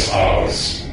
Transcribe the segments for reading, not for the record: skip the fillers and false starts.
es aus.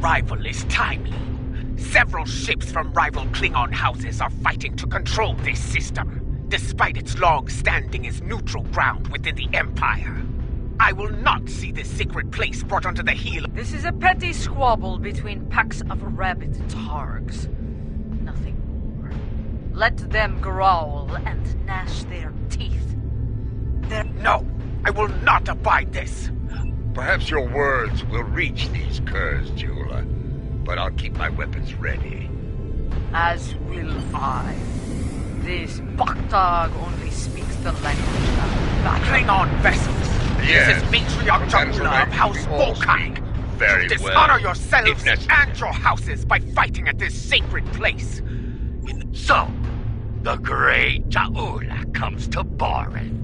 arrival is timely. Several ships from rival Klingon houses are fighting to control this system, despite its long standing as neutral ground within the Empire. I will not see this sacred place brought under the heel. This is a petty squabble between packs of rabid targs. Nothing more. Let them growl and gnash their teeth. No, I will not abide this. Perhaps your words will reach these curs, Jula, but I'll keep my weapons ready. As will I. This Baktag only speaks the language of battle. Klingon vessels. Yes. This is Matriarch Jula of House Volkang. Very You well. dishonor yourselves If necessary. and your houses by fighting at this sacred place. So, the great Jaula comes to Borith.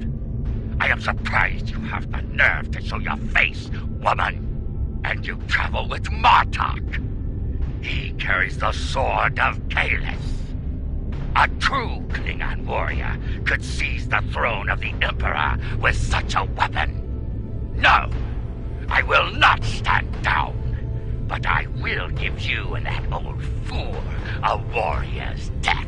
I am surprised you have the nerve to show your face, woman. And you travel with Martok. He carries the sword of Kalis. A true Klingon warrior could seize the throne of the Emperor with such a weapon. No, I will not stand down. But I will give you and that old fool a warrior's death.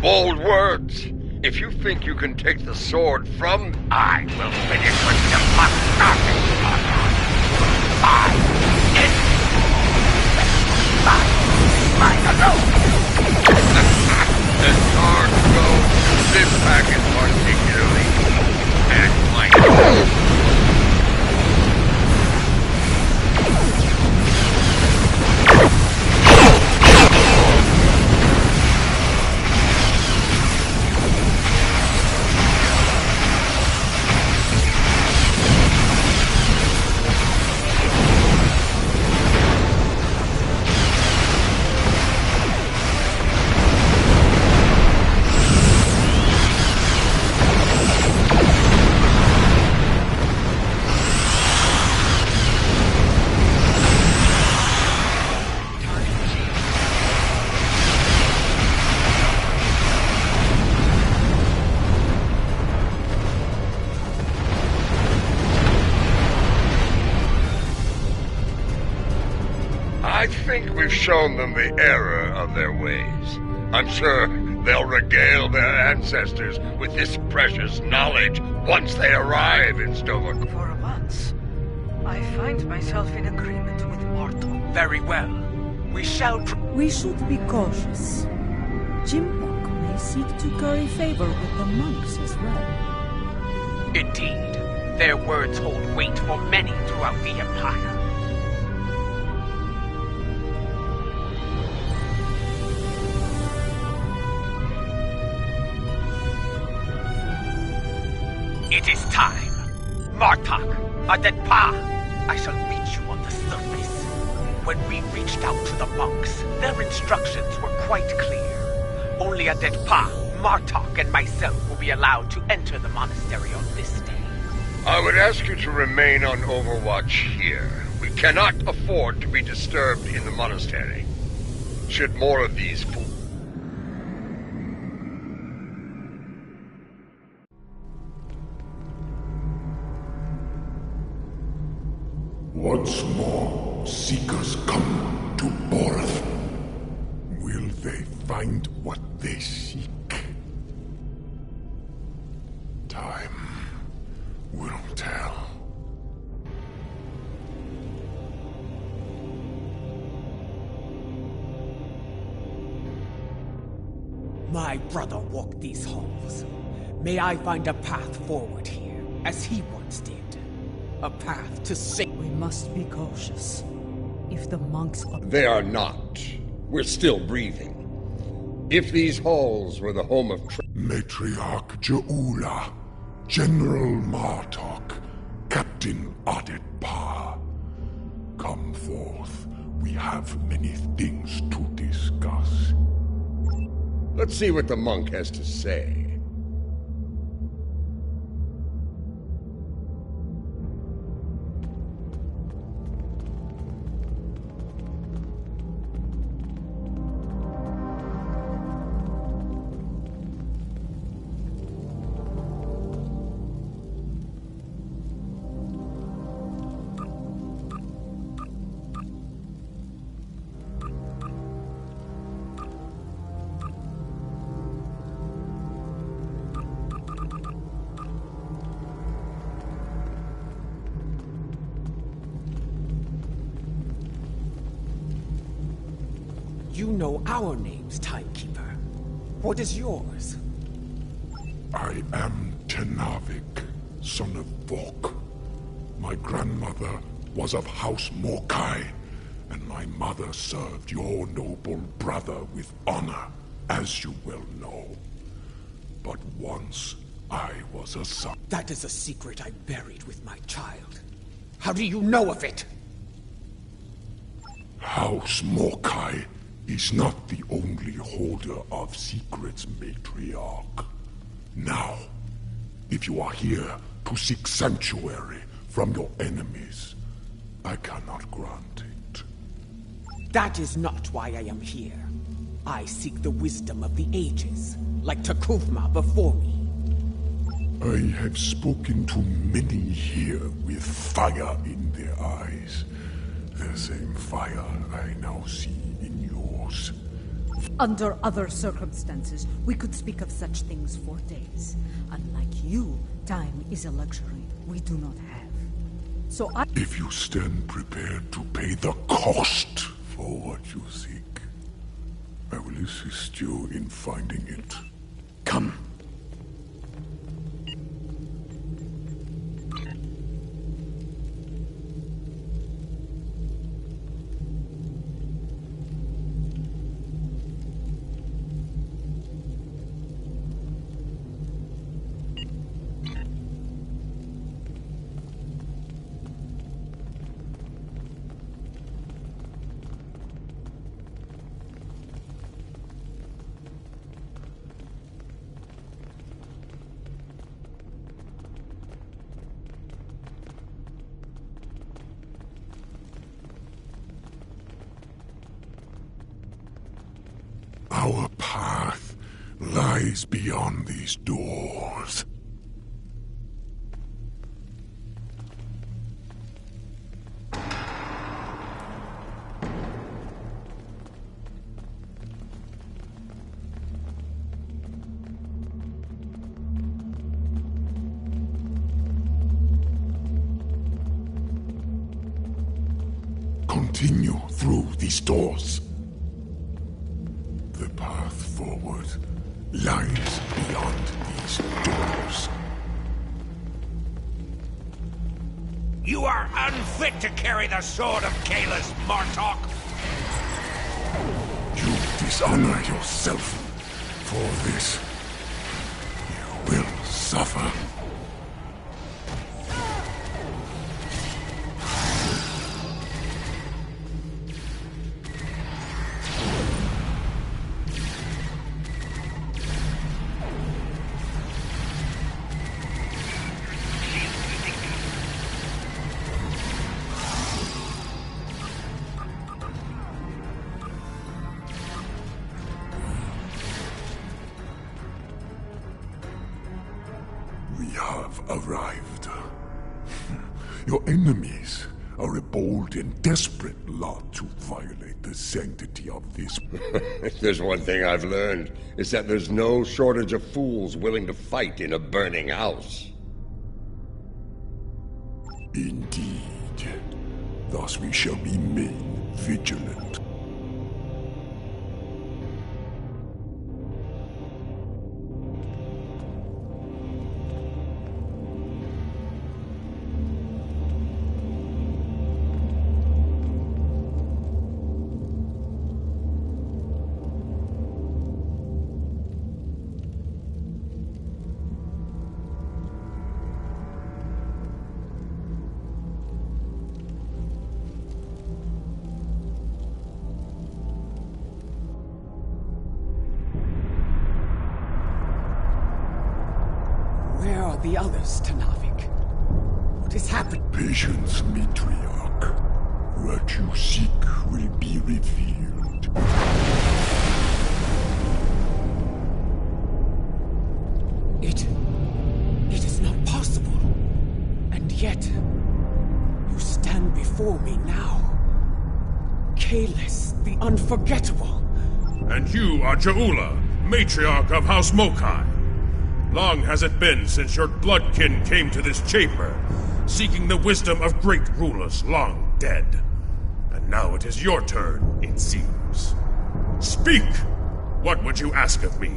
Bold words. If you think you can take the sword from... I will finish what you must started, Martok. Mine alone. As far as goes, this pack is particularly... and mine. I think we've shown them the error of their ways. I'm sure they'll regale their ancestors with this precious knowledge once they arrive in Stovak. For once, I find myself in agreement with Martok. Very well. We shall... We should be cautious. Jimpok may seek to curry favor with the monks as well. Indeed. Their words hold weight for many throughout the Empire. It is time. Martok, Adetpa, I shall meet you on the surface. When we reached out to the monks, their instructions were quite clear. Only Adetpa, Martok, and myself will be allowed to enter the monastery on this day. I would ask you to remain on overwatch here. We cannot afford to be disturbed in the monastery. Should more of these fools... Once more, seekers come to Borith. Will they find what they seek? Time will tell. My brother walked these halls. May I find a path forward here, as he once did. A path to safety. We must be cautious. If the monks are... They are not. We're still breathing. If these halls were the home of... Matriarch Jaula, General Martok, Captain Adetpa. Come forth. We have many things to discuss. Let's see what the monk has to say. You know our names, Timekeeper. What is yours? I am Tenavik, son of Vok. My grandmother was of House Mokai, and my mother served your noble brother with honor, as you well know. But once, I was a son. That is a secret I buried with my child. How do you know of it? House Mokai is not the only holder of secrets, matriarch. Now, if you are here to seek sanctuary from your enemies, I cannot grant it. That is not why I am here. I seek the wisdom of the ages, like Takuvma before me. I have spoken to many here with fire in their eyes. The same fire I now see in yours. Under other circumstances, we could speak of such things for days. Unlike you, time is a luxury we do not have. So If you stand prepared to pay the cost for what you seek, I will assist you in finding it. Come. Our path lies beyond these doors. Continue through these doors. The path forward lies beyond these doors. You are unfit to carry the sword of Kayla's, Martok! You dishonor yourself. For this, you will suffer. We have arrived. Your enemies are a bold and desperate lot to violate the sanctity of this. If there's one thing I've learned, it's that there's no shortage of fools willing to fight in a burning house. Indeed. Thus we shall remain vigilant. Where are the others, Tenavik? What is happening? Patience, matriarch. What you seek will be revealed. It is not possible. And yet, you stand before me now. Kalis, the unforgettable. And you are Jaula, matriarch of House Mokai. Long has it been since your bloodkin came to this chamber, seeking the wisdom of great rulers long dead. And now it is your turn, it seems. Speak! What would you ask of me?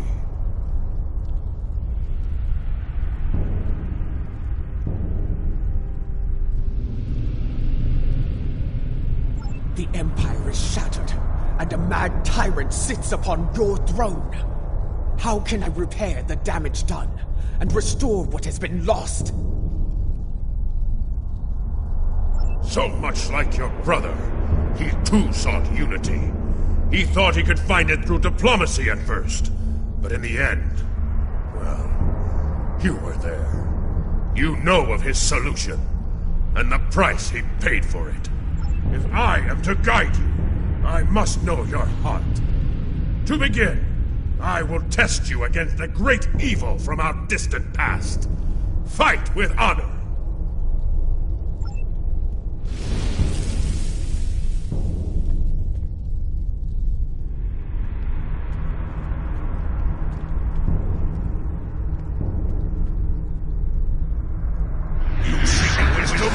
The Empire is shattered, and a mad tyrant sits upon your throne. How can I repair the damage done, and restore what has been lost? So much like your brother, he too sought unity. He thought he could find it through diplomacy at first, but in the end, well, you were there. You know of his solution, and the price he paid for it. If I am to guide you, I must know your heart. To begin, I will test you against the great evil from our distant past. Fight with honor. You seek wisdom?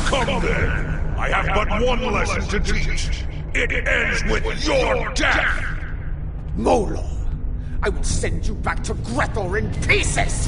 Come then! I have but one lesson to teach. It ends with your death! Molo, I will send you back to Grethor in pieces!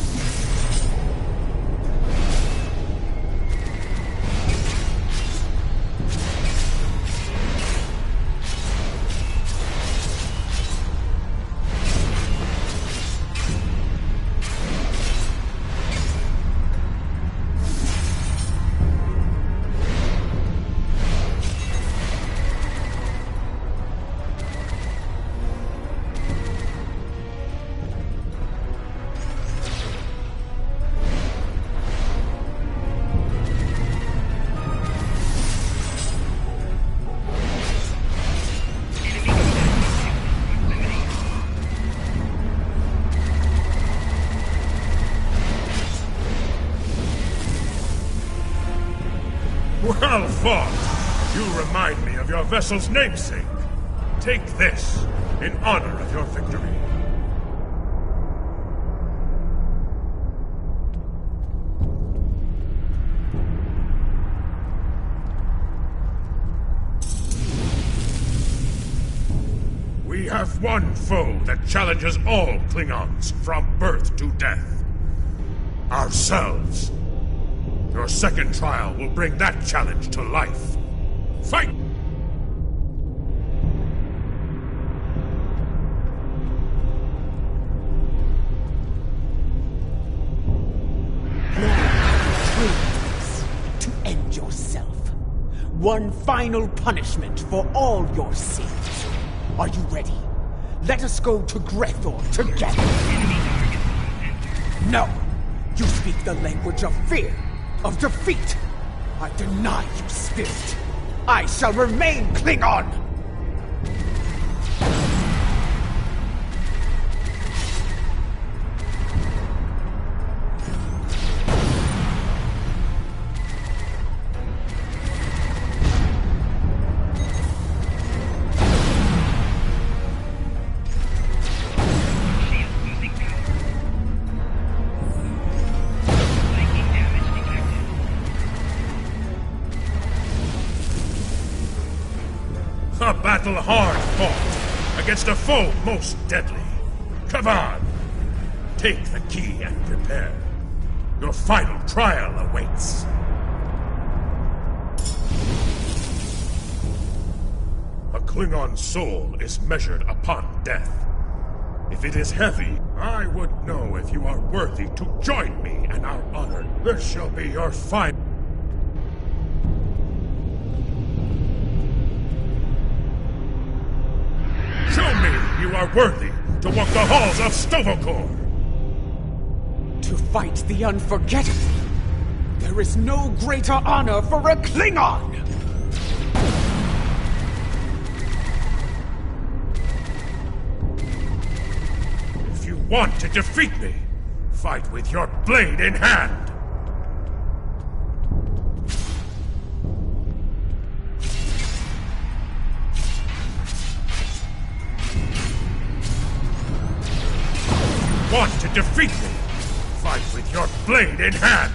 Well fought! You remind me of your vessel's namesake. Take this, in honor of your victory. We have one foe that challenges all Klingons from birth to death. Ourselves. Your second trial will bring that challenge to life. Fight! To end yourself. One final punishment for all your sins. Are you ready? Let us go to Grethor together. No! You speak the language of fear, of defeat. I deny you, spirit. I shall remain Klingon! A battle hard fought against a foe most deadly. Come on! Take the key and prepare. Your final trial awaits. A Klingon soul is measured upon death. If it is heavy, I would know if you are worthy to join me in our honor. This shall be your final. Show me you are worthy to walk the halls of Stovokor! To fight the unforgettable, there is no greater honor for a Klingon! If you want to defeat me, fight with your blade in hand! Want to defeat me? Fight with your blade in hand!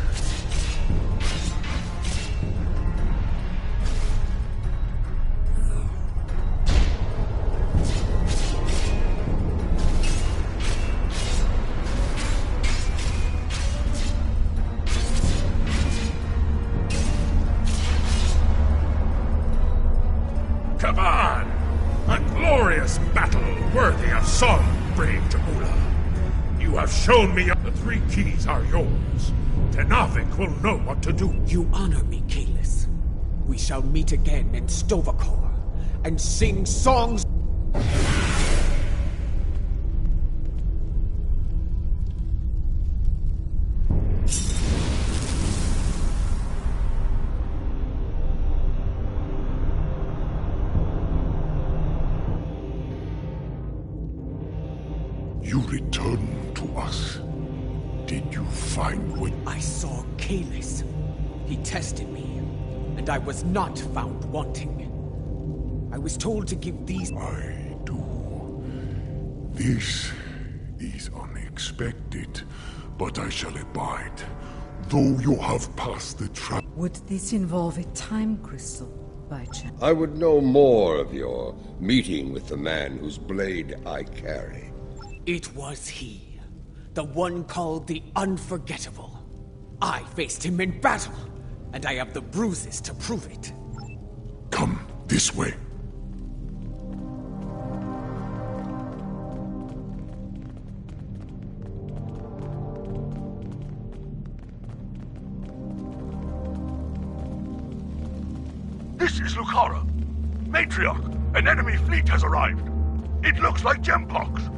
glorious battle worthy of song, brave Jamula. You have shown me the 3 keys are yours. Tenavik will know what to do. You honor me, Kalis. We shall meet again in Stovacor and sing songs. You returned to us. Did you find what... I saw Kalis. He tested me, and I was not found wanting. I was told to give these... I do. This is unexpected, but I shall abide. Though you have passed the trap... Would this involve a time crystal, by chance? I would know more of your meeting with the man whose blade I carry. It was he. The one called the Unforgettable. I faced him in battle, and I have the bruises to prove it. Come this way. This is Lucara. Matriarch, an enemy fleet has arrived. It looks like Gempox.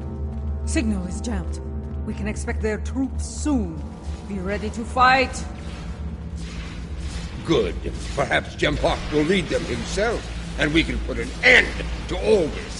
Signal is jammed. We can expect their troops soon. Be ready to fight. Good. Perhaps Gempox will lead them himself, and we can put an end to all this.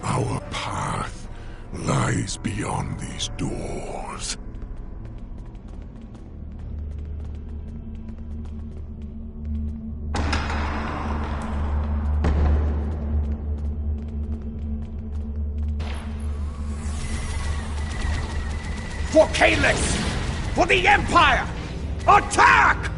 Our path lies beyond these doors. For Kalis! For the Empire! Attack!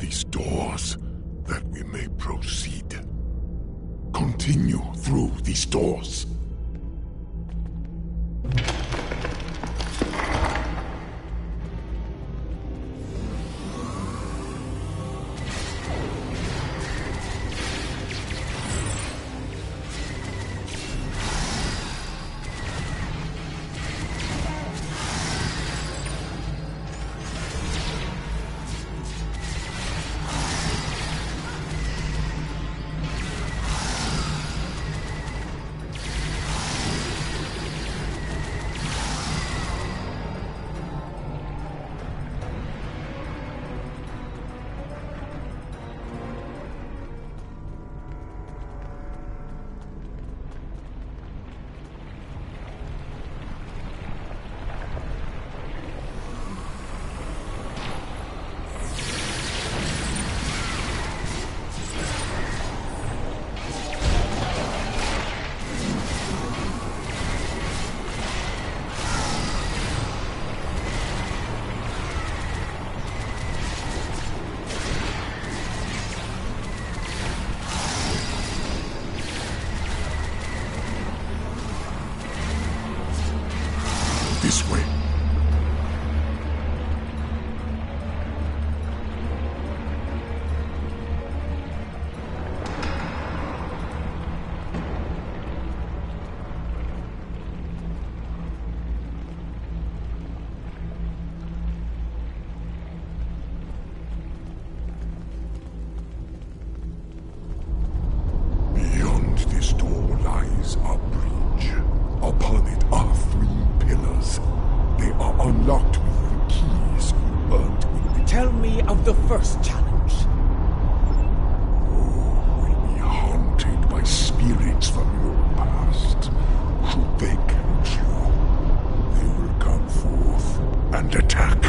these doors, that we may proceed. Continue through these doors. This way. Beyond this door lies a bridge. Upon it are 3 pillars. They are unlocked with the keys you earned in the... Tell me of the first challenge. Will be haunted by spirits from your past. Should they catch you, they will come forth and attack.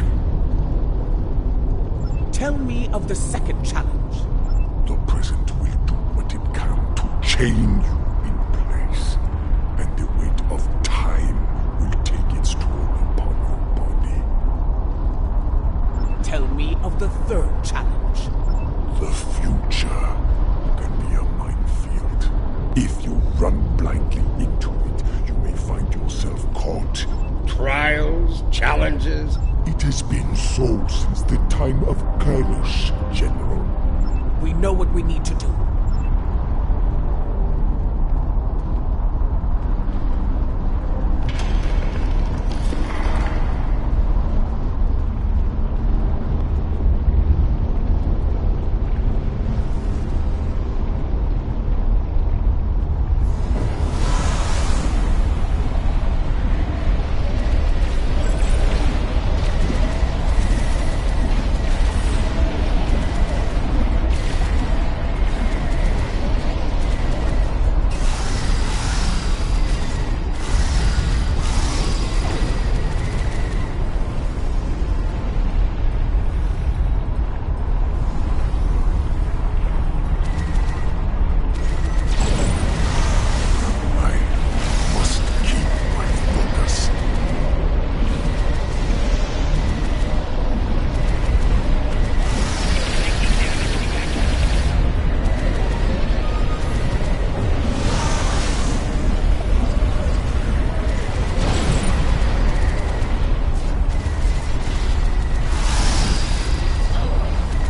Tell me of the second challenge. The present will do what it can to chain you in place, and the weight of time will take its toll upon your body. Tell me of the third challenge. The future can be a minefield. If you run blindly into it, you may find yourself caught. Trials, challenges. It has been so since the time of Kailash, General. We know what we need to do.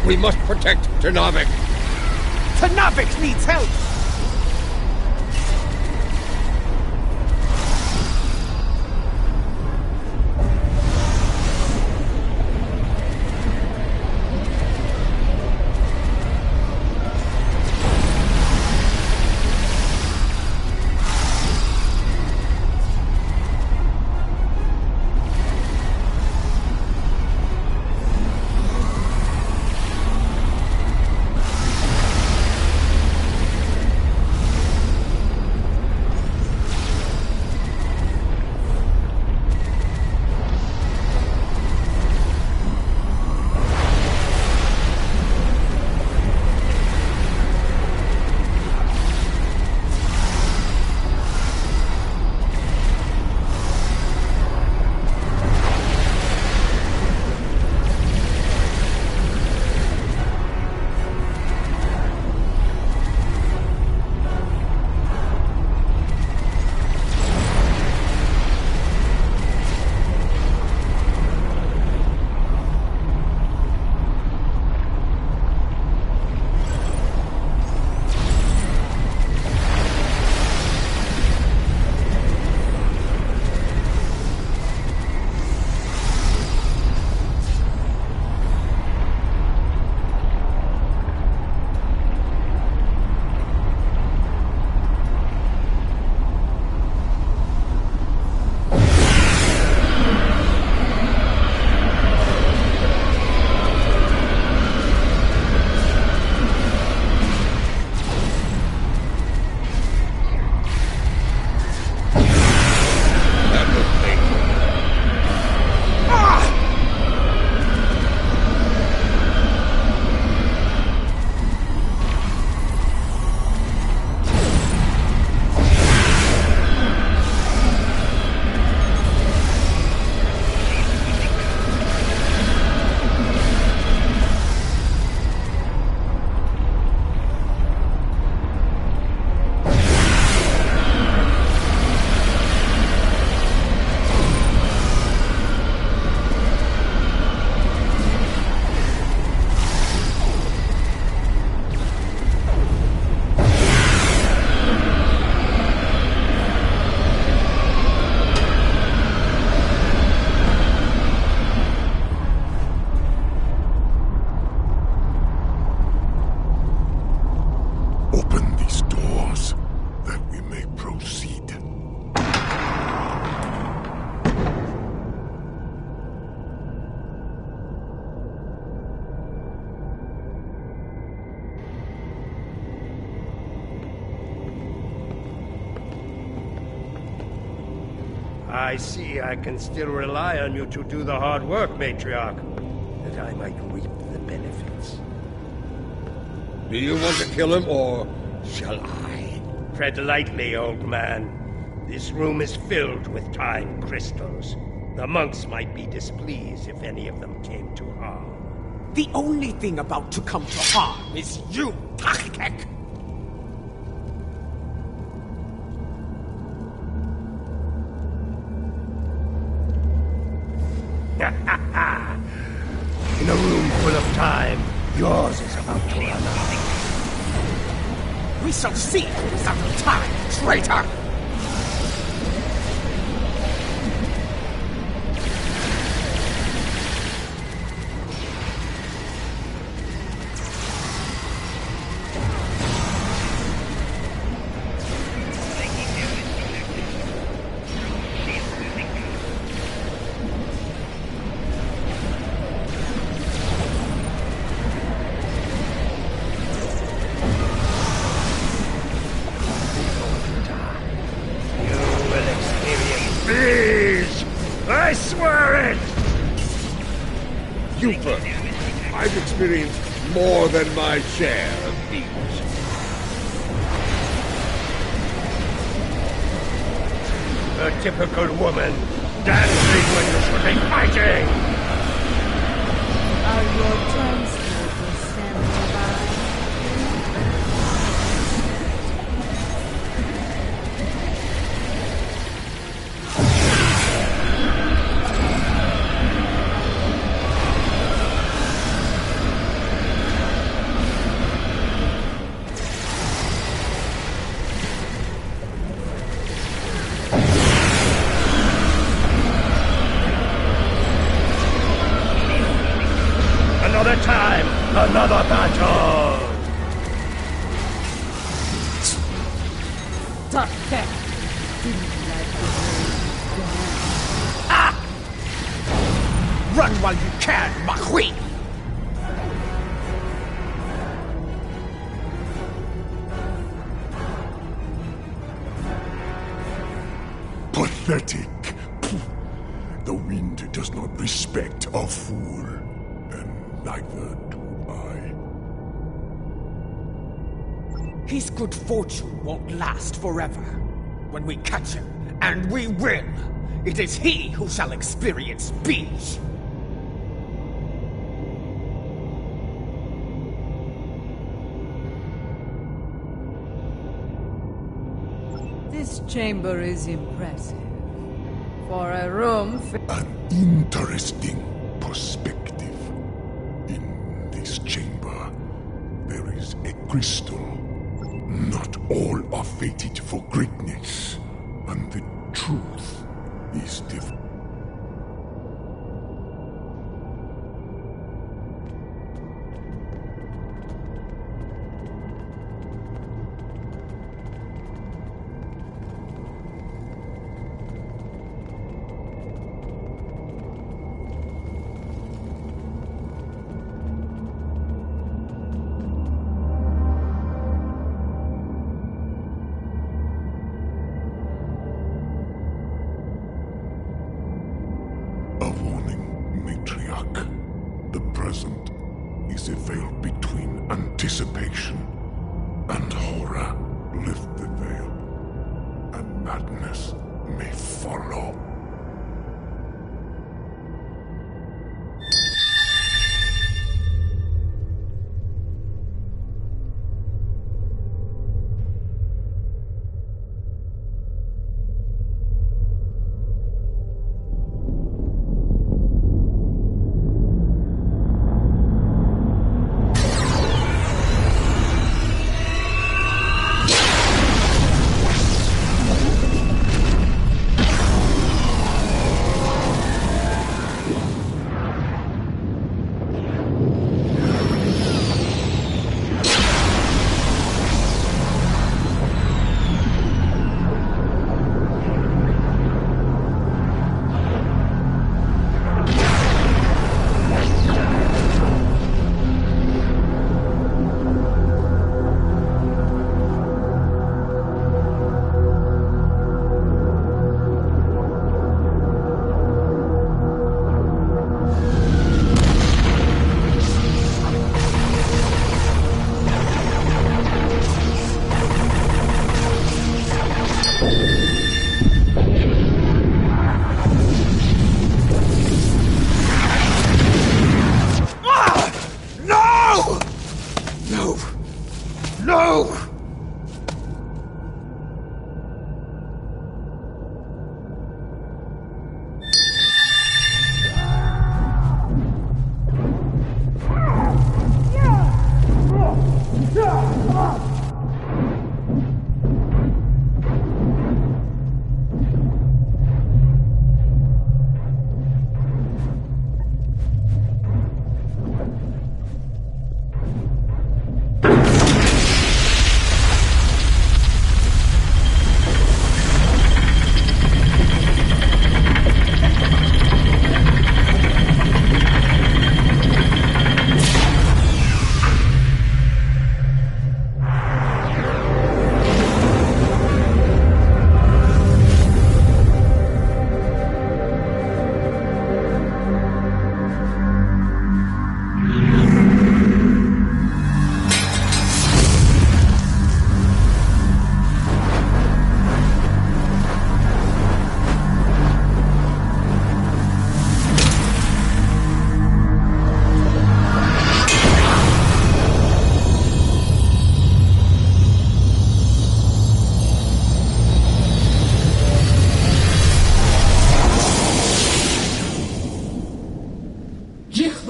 We must protect Ternavik. Ternavik needs help! I see I can still rely on you to do the hard work, Matriarch, that I might reap the benefits. Do you want to kill him, or shall I? Tread lightly, old man. This room is filled with time crystals. The monks might be displeased if any of them came to harm. The only thing about to come to harm is you, Tachkek! In a room full of time, yours is about to run out. We shall see who is out of time, traitor! I swear it! You first. I've experienced more than my share of these. A typical woman, dancing when you should be fighting! Are your transporters standing by? Another time, another battle! Tachkek! Didn't like the Run while you can, Mahui! Pathetic. The wind does not respect a fool, and neither do I. His good fortune won't last forever. When we catch him, and we will, it is he who shall experience peace. This chamber is impressive. For a room An interesting perspective. In this chamber, there is a crystal. Not all are fated for greatness, and the truth is different. The present is a veil between anticipation and horror. Lift the veil, and madness may follow.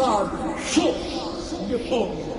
father, Hier, hinfliegen.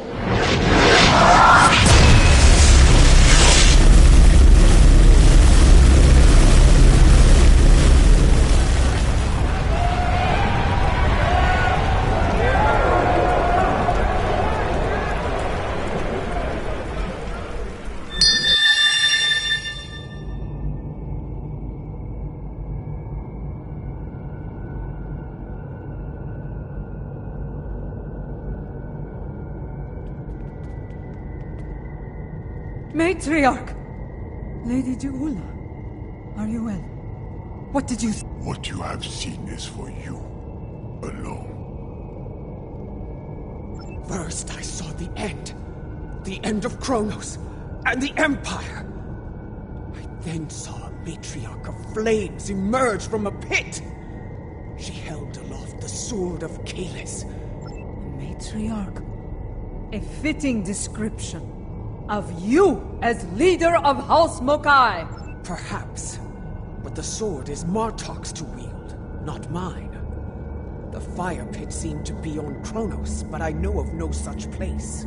Matriarch! Lady Duula, are you well? What did you... What you have seen is for you alone. First I saw the end. The end of Kronos and the Empire. I then saw a matriarch of flames emerge from a pit. She held aloft the sword of Kalis. Matriarch? A fitting description of you as leader of House Mokai. Perhaps. But the sword is Martok's to wield, not mine. The fire pit seemed to be on Kronos, but I know of no such place.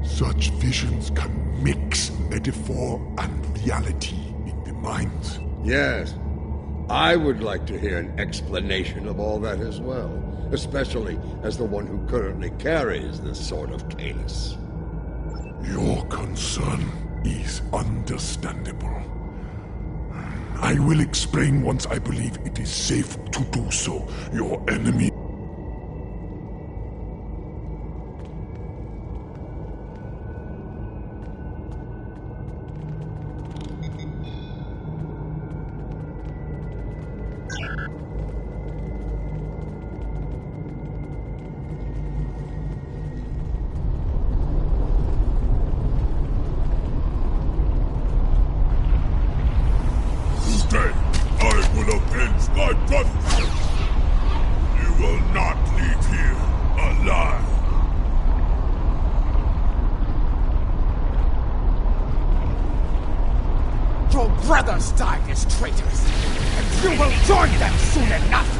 Such visions can mix metaphor and reality in the mind. Yes. I would like to hear an explanation of all that as well, especially as the one who currently carries the sword of Kalis. Your concern is understandable. I will explain once I believe it is safe to do so. Your enemy... Today, I will avenge my brother! You will not leave here alive! Your brothers died as traitors, and you will join them soon enough!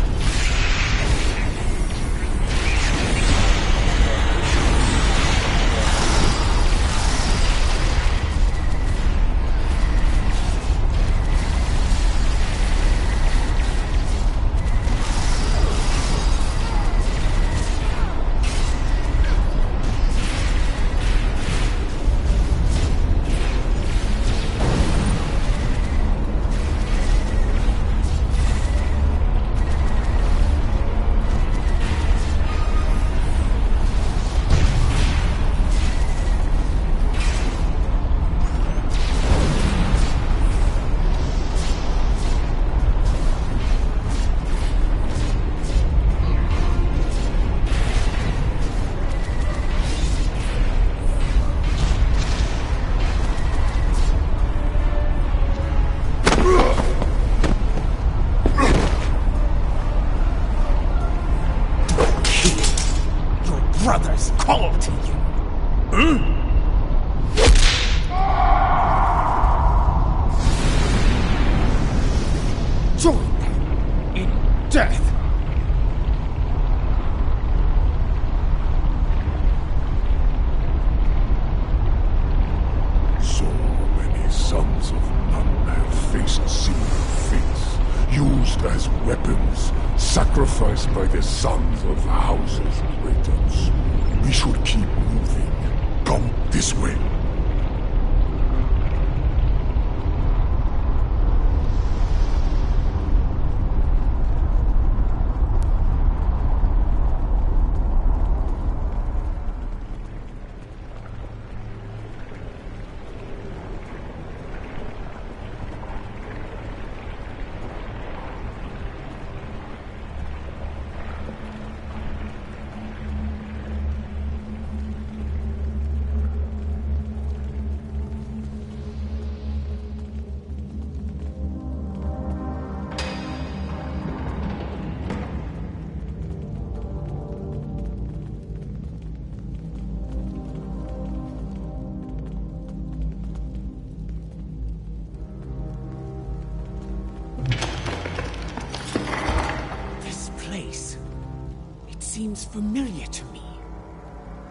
Brothers call to you. Join them in death. So many sons of none have faced similar fates, used as weapons, sacrificed by the sons of houses Britons. We should keep moving. Come this way. seems familiar to me.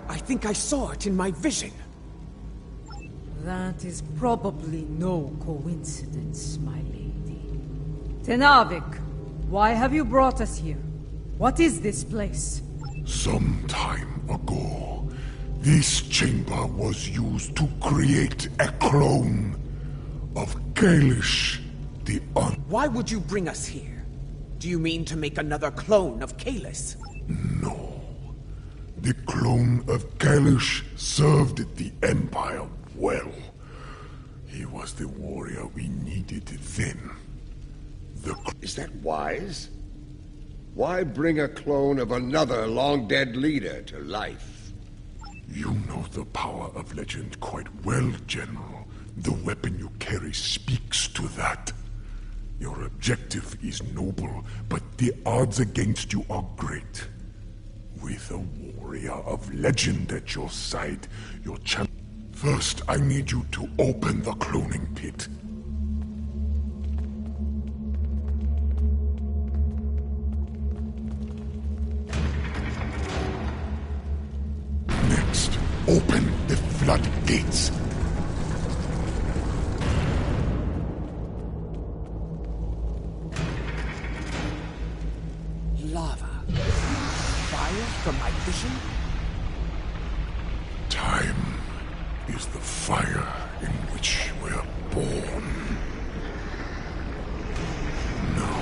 I think I saw it in my vision. That is probably no coincidence, my lady. Tenavik, why have you brought us here? What is this place? Some time ago, this chamber was used to create a clone of Kalish, the Why would you bring us here? Do you mean to make another clone of Kalis? No. The clone of Kalish served the Empire well. He was the warrior we needed then. Is that wise? Why bring a clone of another long-dead leader to life? You know the power of legend quite well, General. The weapon you carry speaks to that. Your objective is noble, but the odds against you are great. With a warrior of legend at your side, your chance. First, I need you to open the cloning pit. Next, open the floodgates. Lava. Fire from my vision? Time is the fire in which we're born. Now,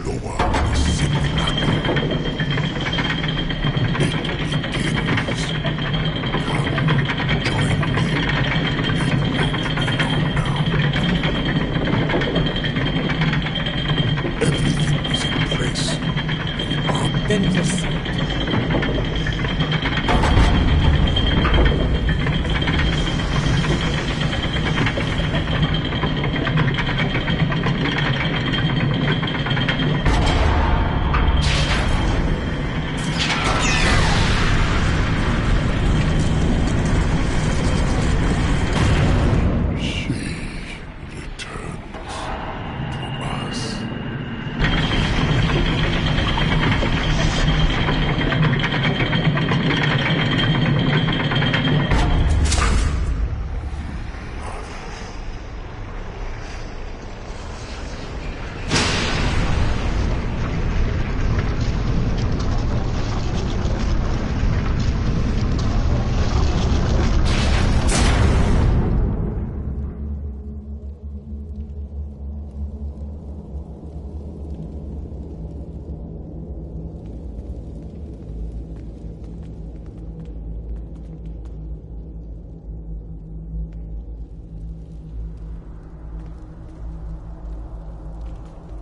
lower the simulacrum. It begins. Come, join me. It won't be long now. Everything is in place. Then proceed.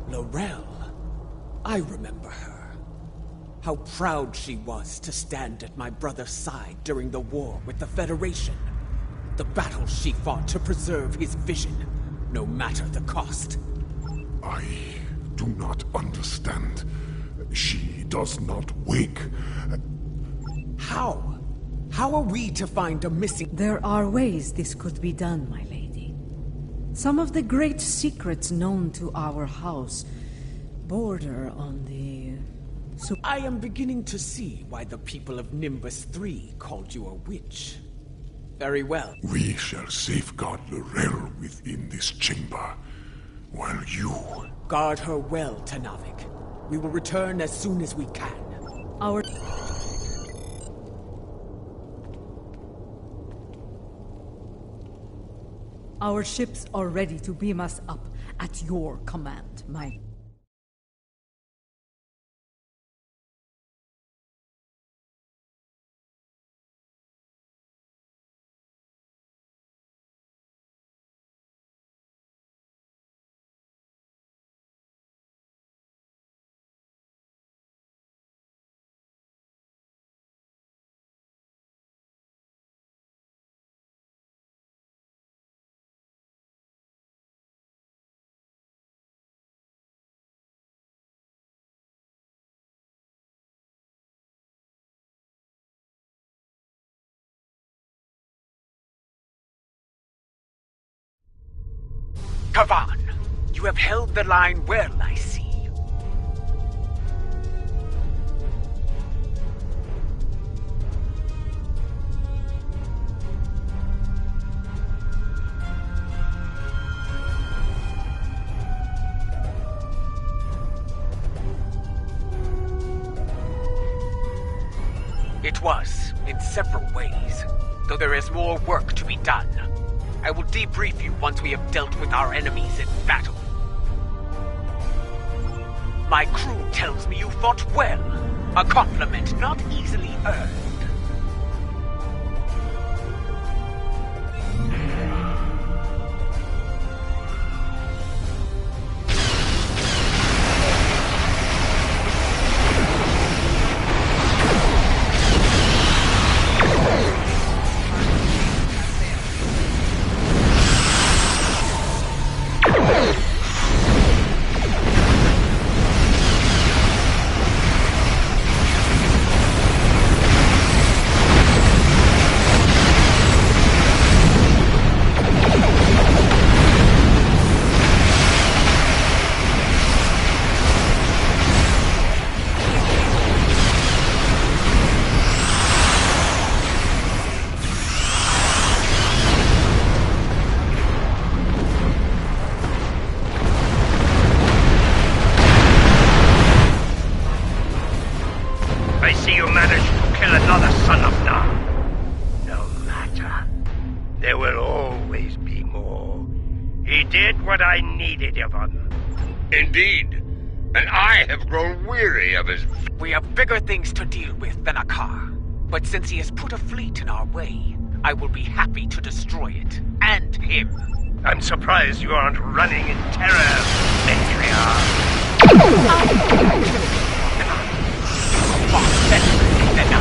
Laurel. I remember her. How proud she was to stand at my brother's side during the war with the Federation. The battles she fought to preserve his vision, no matter the cost. I do not understand. She does not wake. How? How are we to find a missing... There are ways this could be done, my lady. Some of the great secrets known to our house border on the... I am beginning to see why the people of Nimbus 3 called you a witch. Very well. We shall safeguard Laurel within this chamber, while you... Guard her well, Tenavik. We will return as soon as we can. Our ships are ready to beam us up at your command, my... Kavan, you have held the line well, I see. It was, in several ways, though there is more work to be done. I will debrief you once we have dealt with our enemies in battle. My crew tells me you fought well, a compliment not easily earned. What I needed of him. Indeed. And I have grown weary of his... We have bigger things to deal with than a car. But since he has put a fleet in our way, I will be happy to destroy it. And him. I'm surprised you aren't running in terror, Matriarch. Far better than I.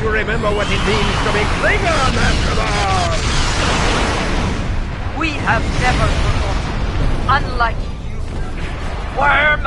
Remember what it means to be Klingon, after all! We have never forgotten, unlike you, worm!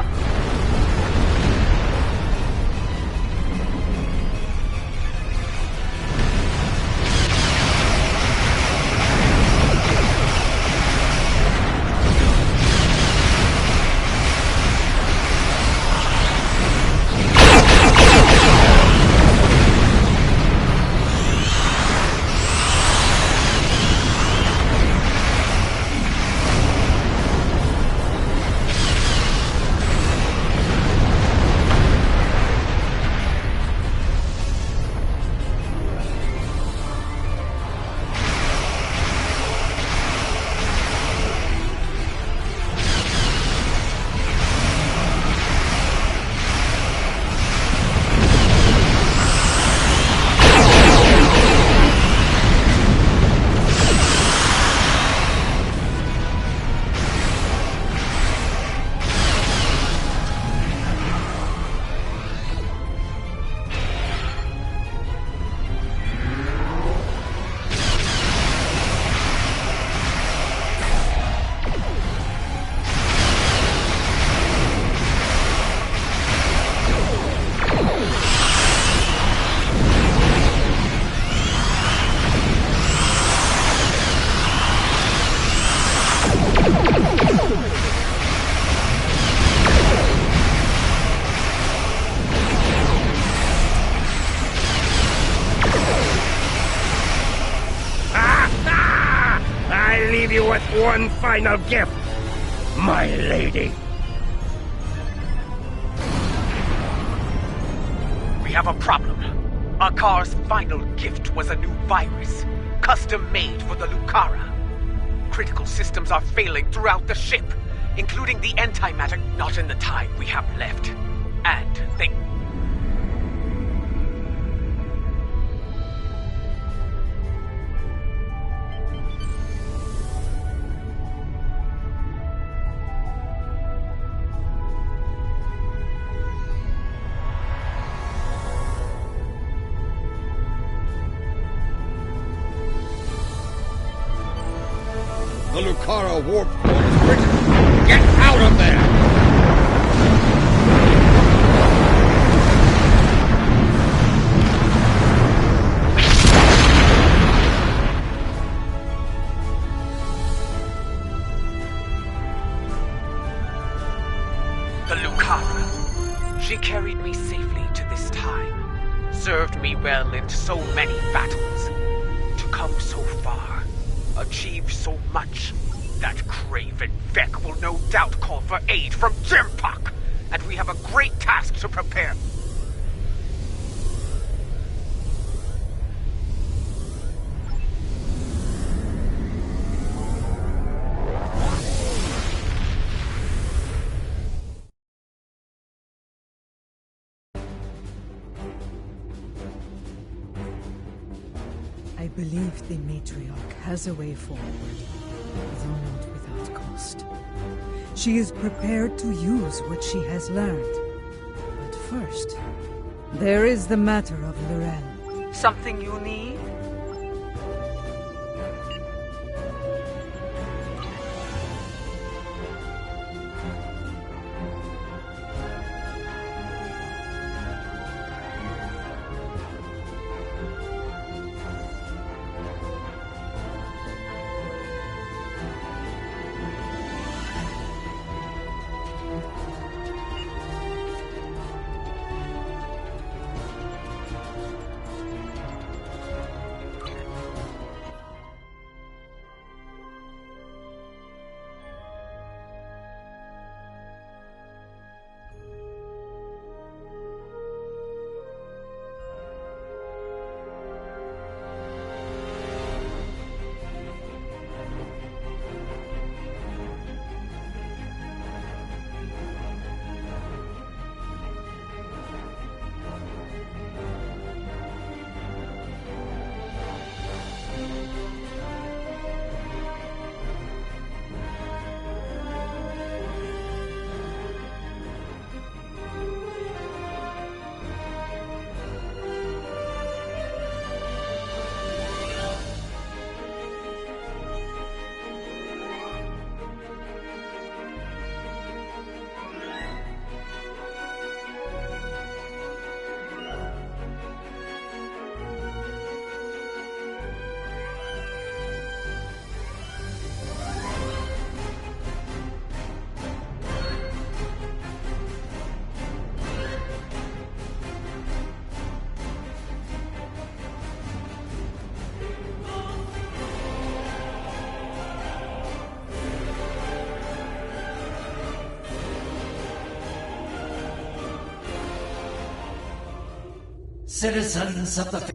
with one final gift, my lady. We have a problem. Akar's final gift was a new virus, custom-made for the Lucara. Critical systems are failing throughout the ship, including the antimatter. Not in the time we have left. And they... The Lucara warp core is critical. Get out of there! The Lucara. She carried me safely to this time. Served me well in so many battles. To come so far. Achieve so much. That craven Vec will no doubt call for aid from Jimpak, and we have a great task to prepare. I believe the matriarch has a way forward, though not without cost. She is prepared to use what she has learned. But first, there is the matter of Lorel. Something you need? Citizens of the...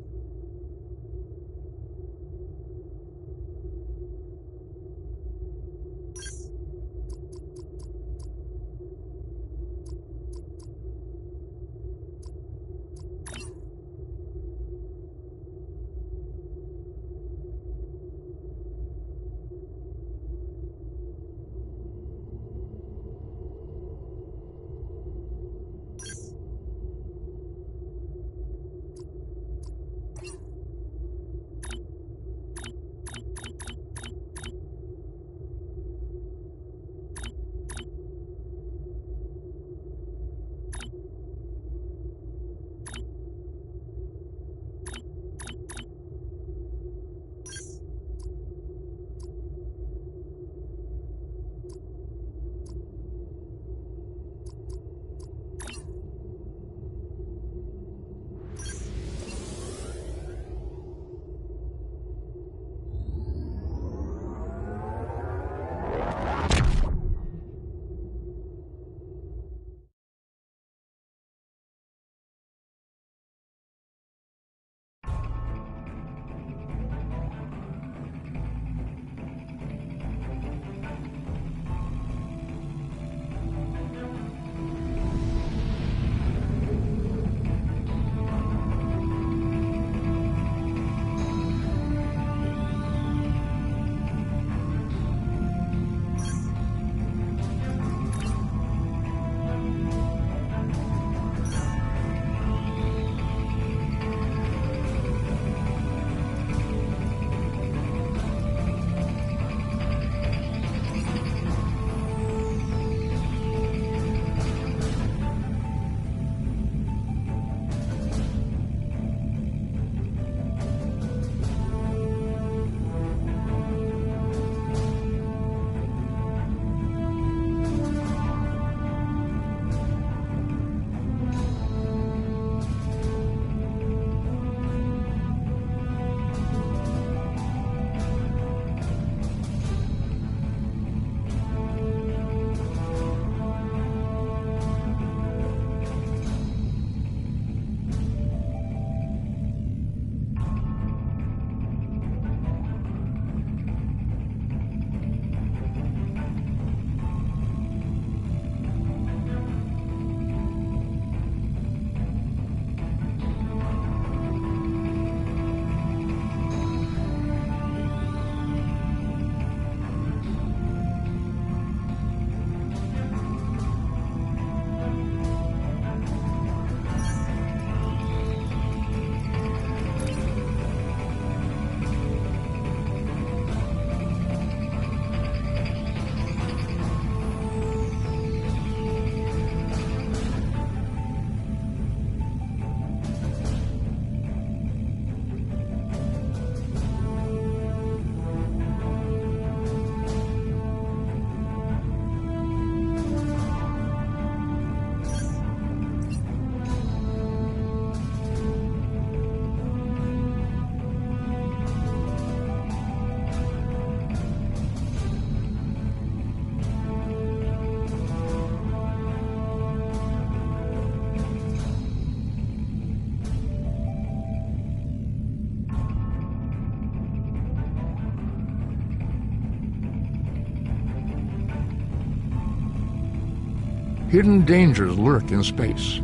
Hidden dangers lurk in space,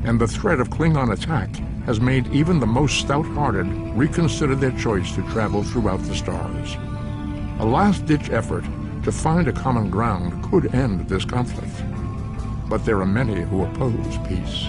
and the threat of Klingon attack has made even the most stout-hearted reconsider their choice to travel throughout the stars. A last-ditch effort to find a common ground could end this conflict, but there are many who oppose peace.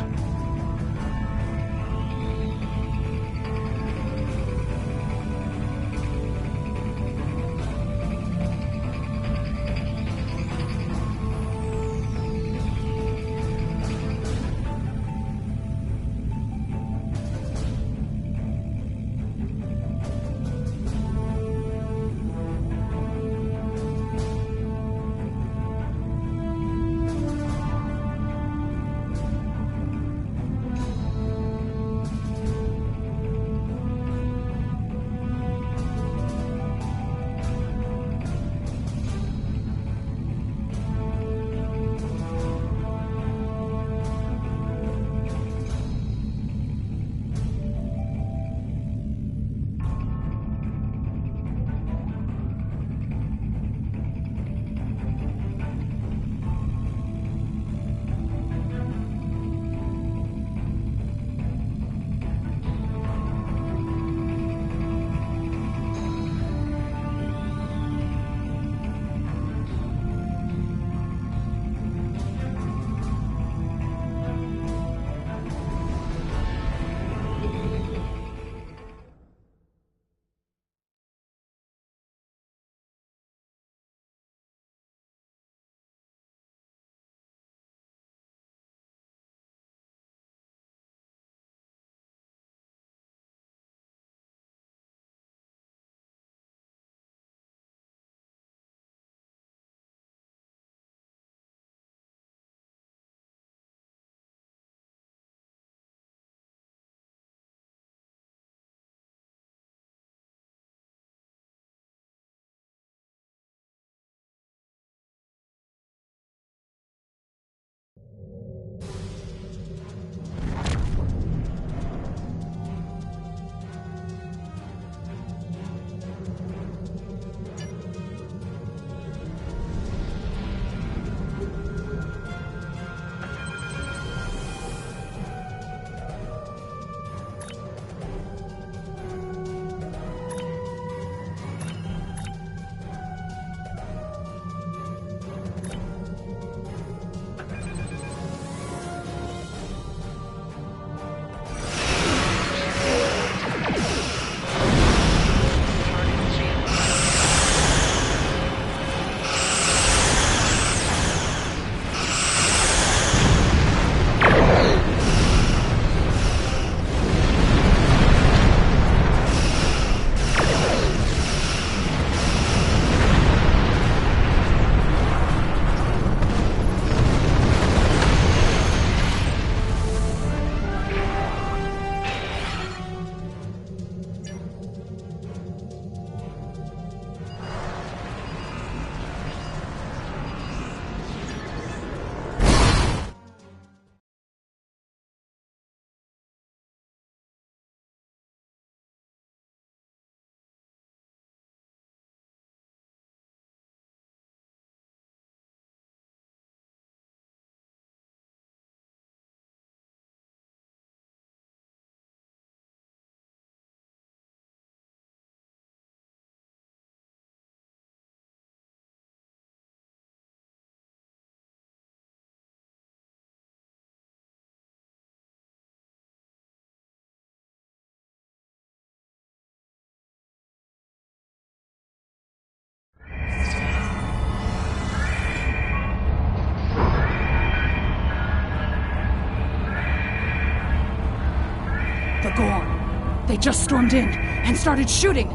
They just stormed in and started shooting.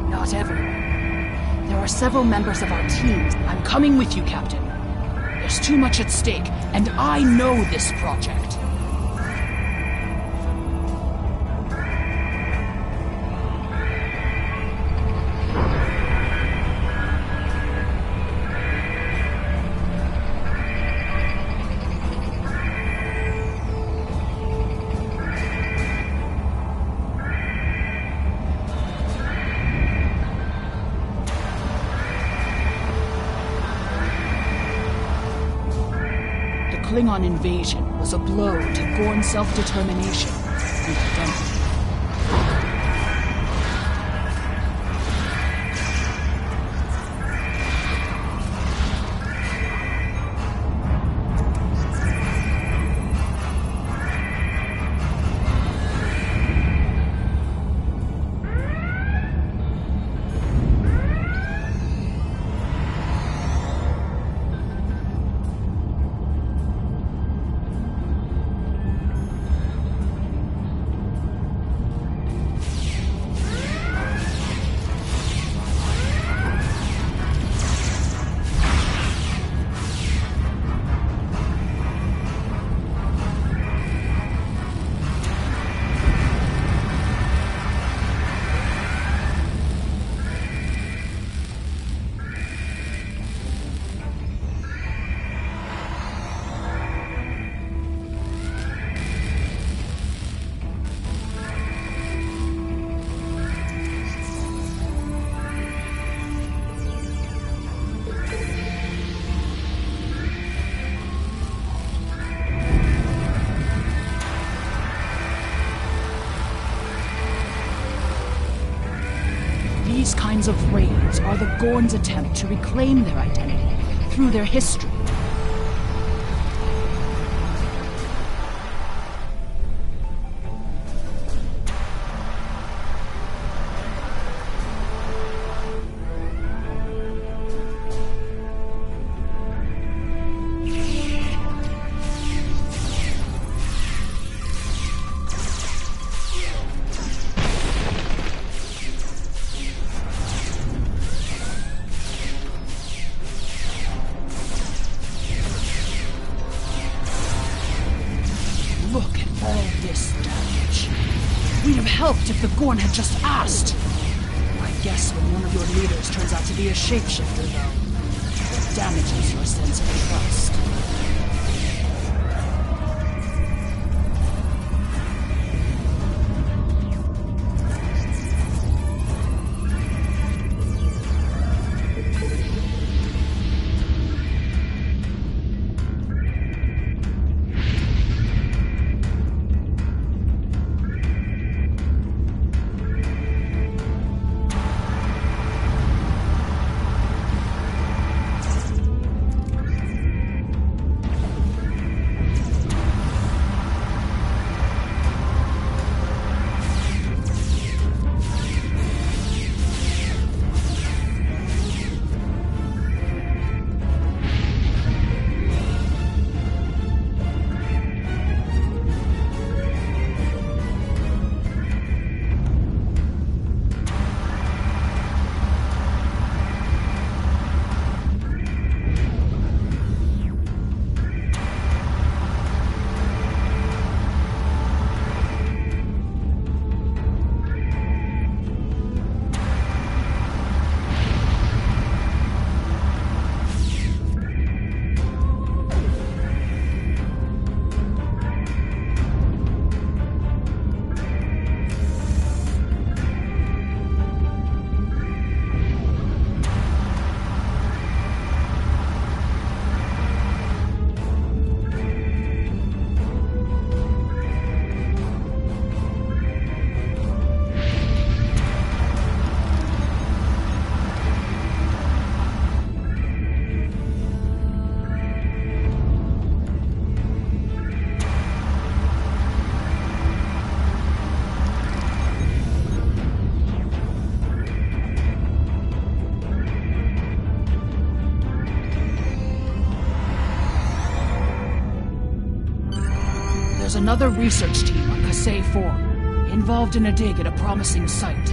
Not everyone. There are several members of our teams. I'm coming with you, Captain. There's too much at stake, and I know this project. Klingon invasion was a blow to Gorn self-determination and identity. These kinds of raids are the Gorn's attempt to reclaim their identity through their history. Look at all this damage. We'd have helped if the Gorn had just asked. I guess when one of your leaders turns out to be a shapeshifter, though, it damages your sense of trust. There's another research team on Kasei 4, involved in a dig at a promising site.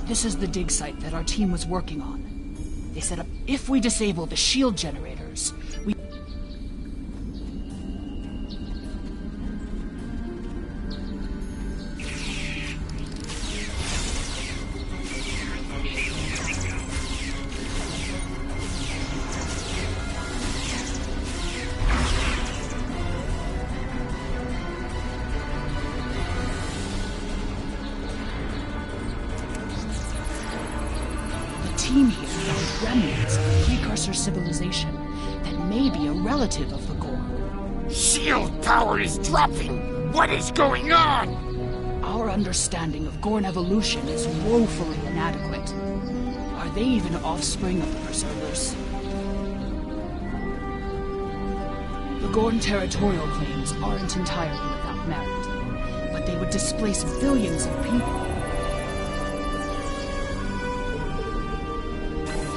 This is the dig site that our team was working on. They set up, if we disable the shield generators, we... team here found remnants of a precursor civilization that may be a relative of the Gorn. Shield power is dropping! What is going on? Our understanding of Gorn evolution is woefully inadequate. Are they even offspring of the Preservers? The Gorn territorial claims aren't entirely without merit, but they would displace billions of people.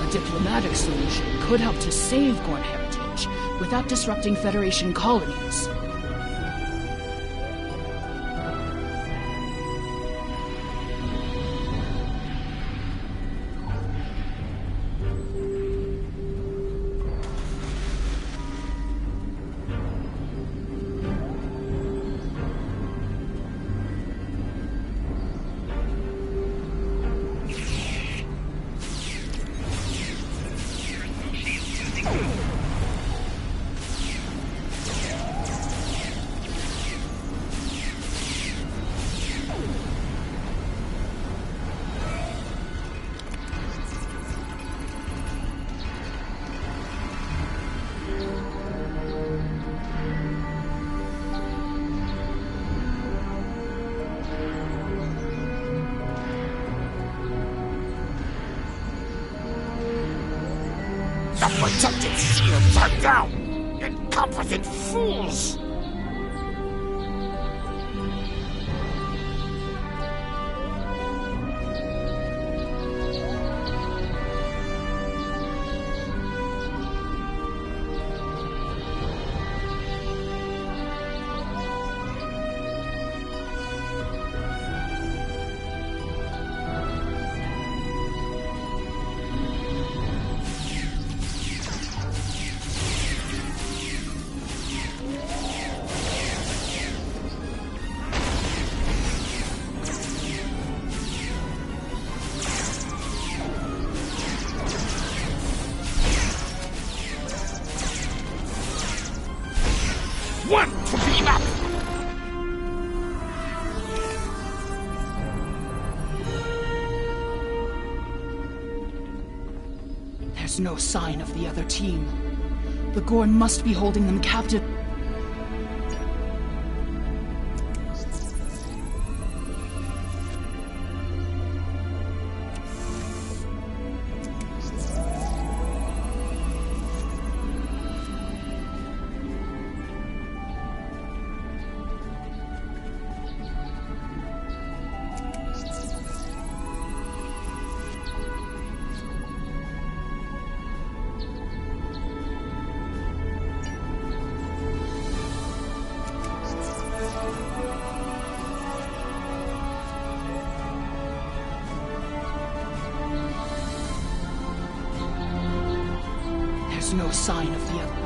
A diplomatic solution could help to save Gorn heritage without disrupting Federation colonies. The protective shields are down! Incompetent fools! There's no sign of the other team. The Gorn must be holding them captive. No sign of the other.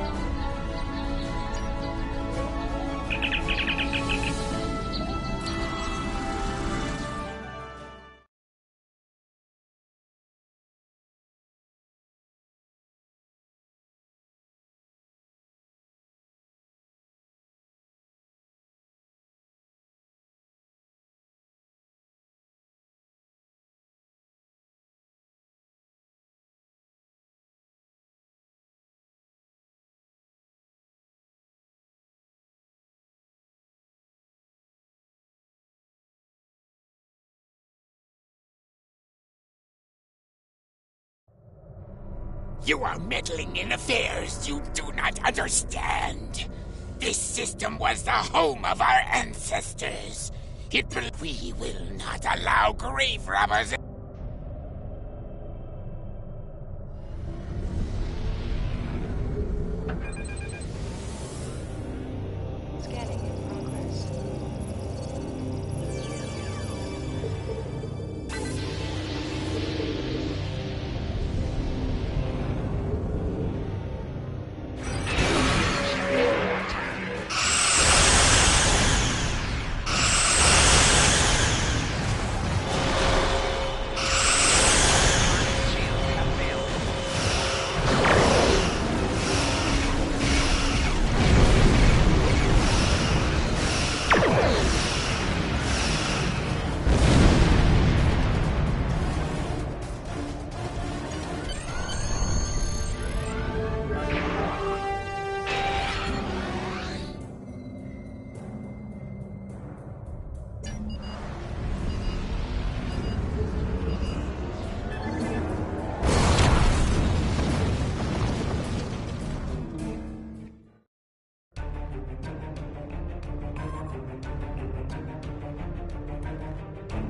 You are meddling in affairs you do not understand. This system was the home of our ancestors. We will not allow grave robbers. Scanning in progress.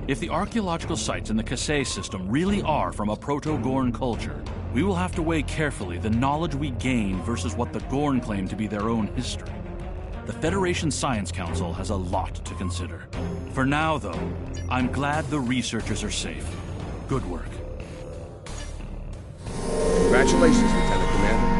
If the archaeological sites in the Kasei system really are from a proto-Gorn culture, we will have to weigh carefully the knowledge we gain versus what the Gorn claim to be their own history. The Federation Science Council has a lot to consider. For now, though, I'm glad the researchers are safe. Good work. Congratulations, Lieutenant Commander.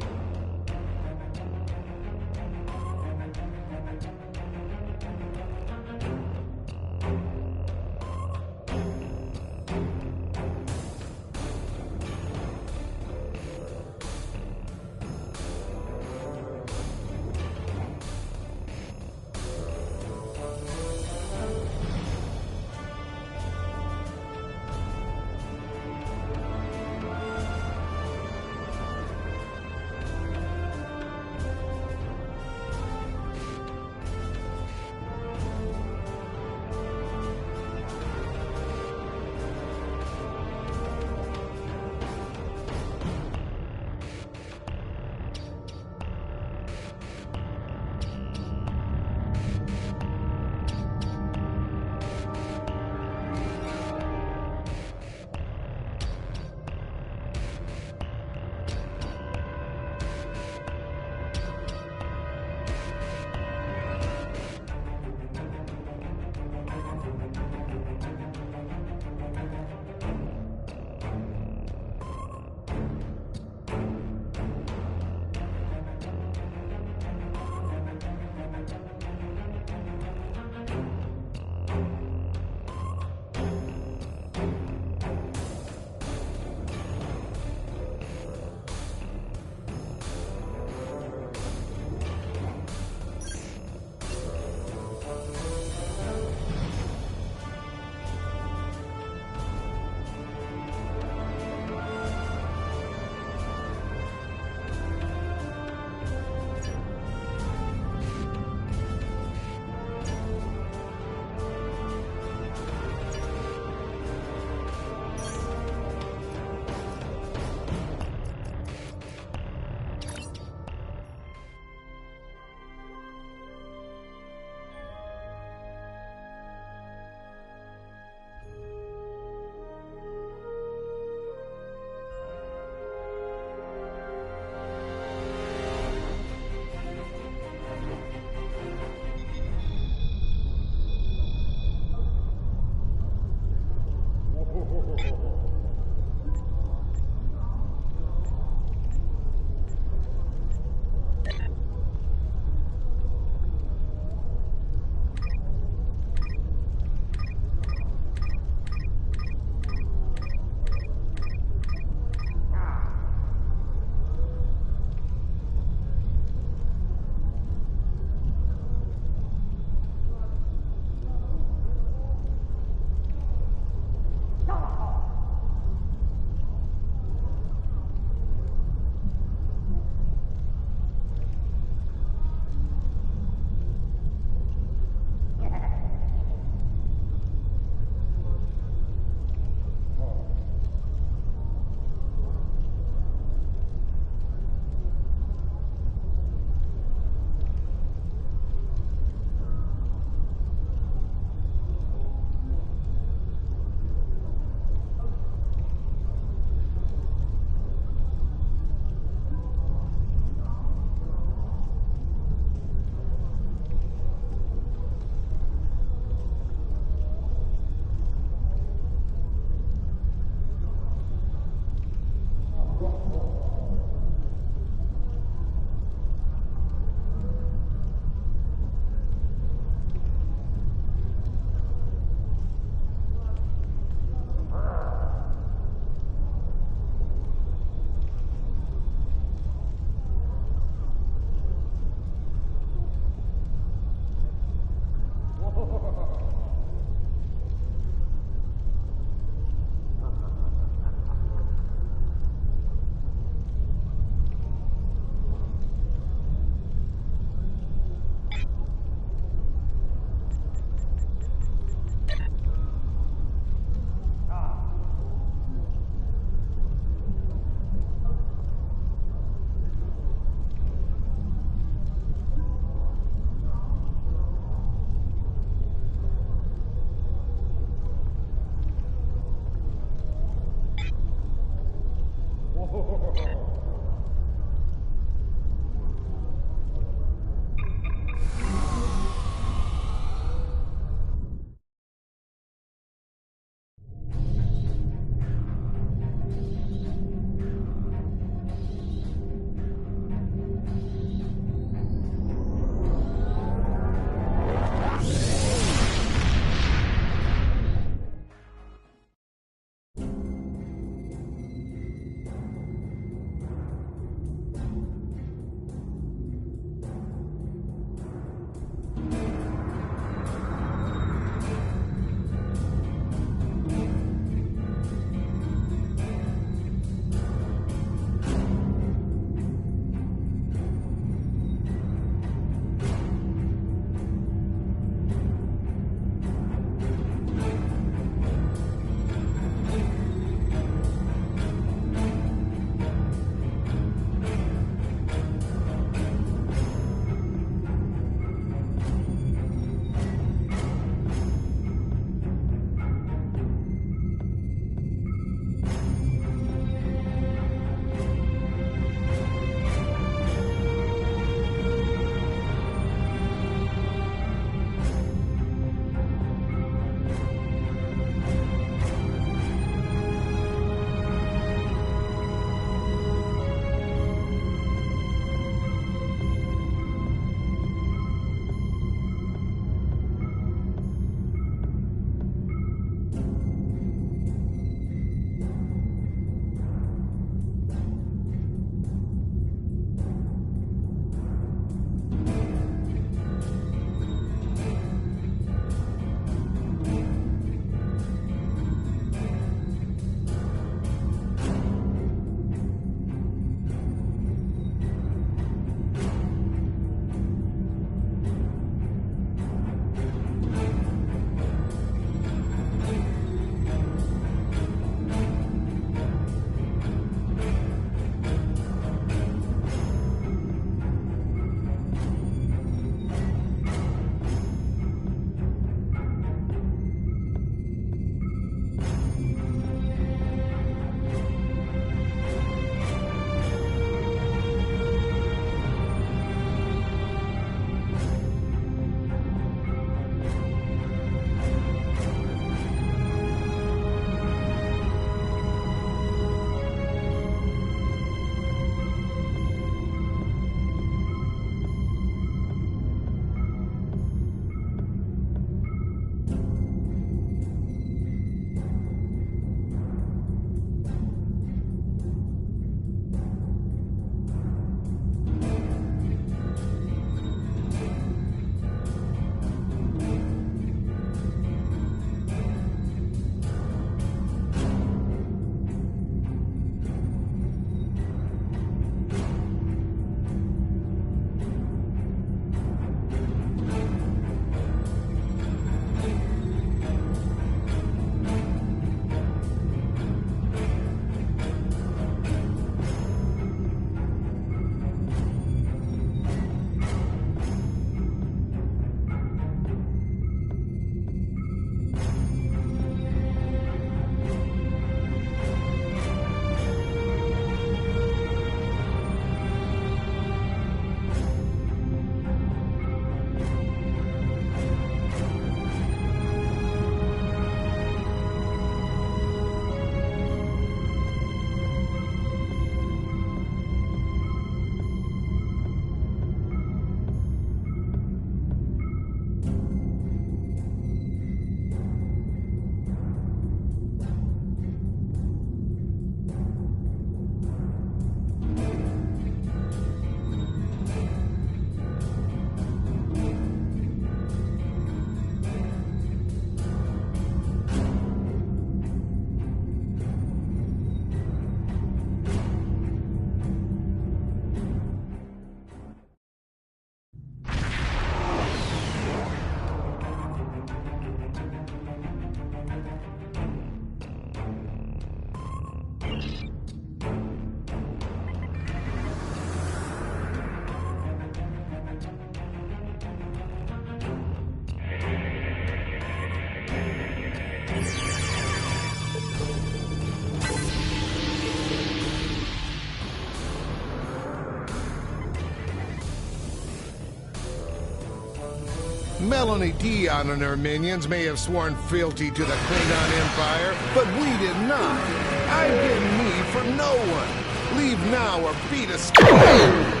Melanie Dion and her minions may have sworn fealty to the Klingon Empire, but we did not. I bid me for no one. Leave now or be destroyed.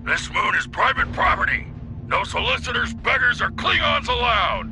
This moon is private property. No solicitors, beggars, or Klingons allowed.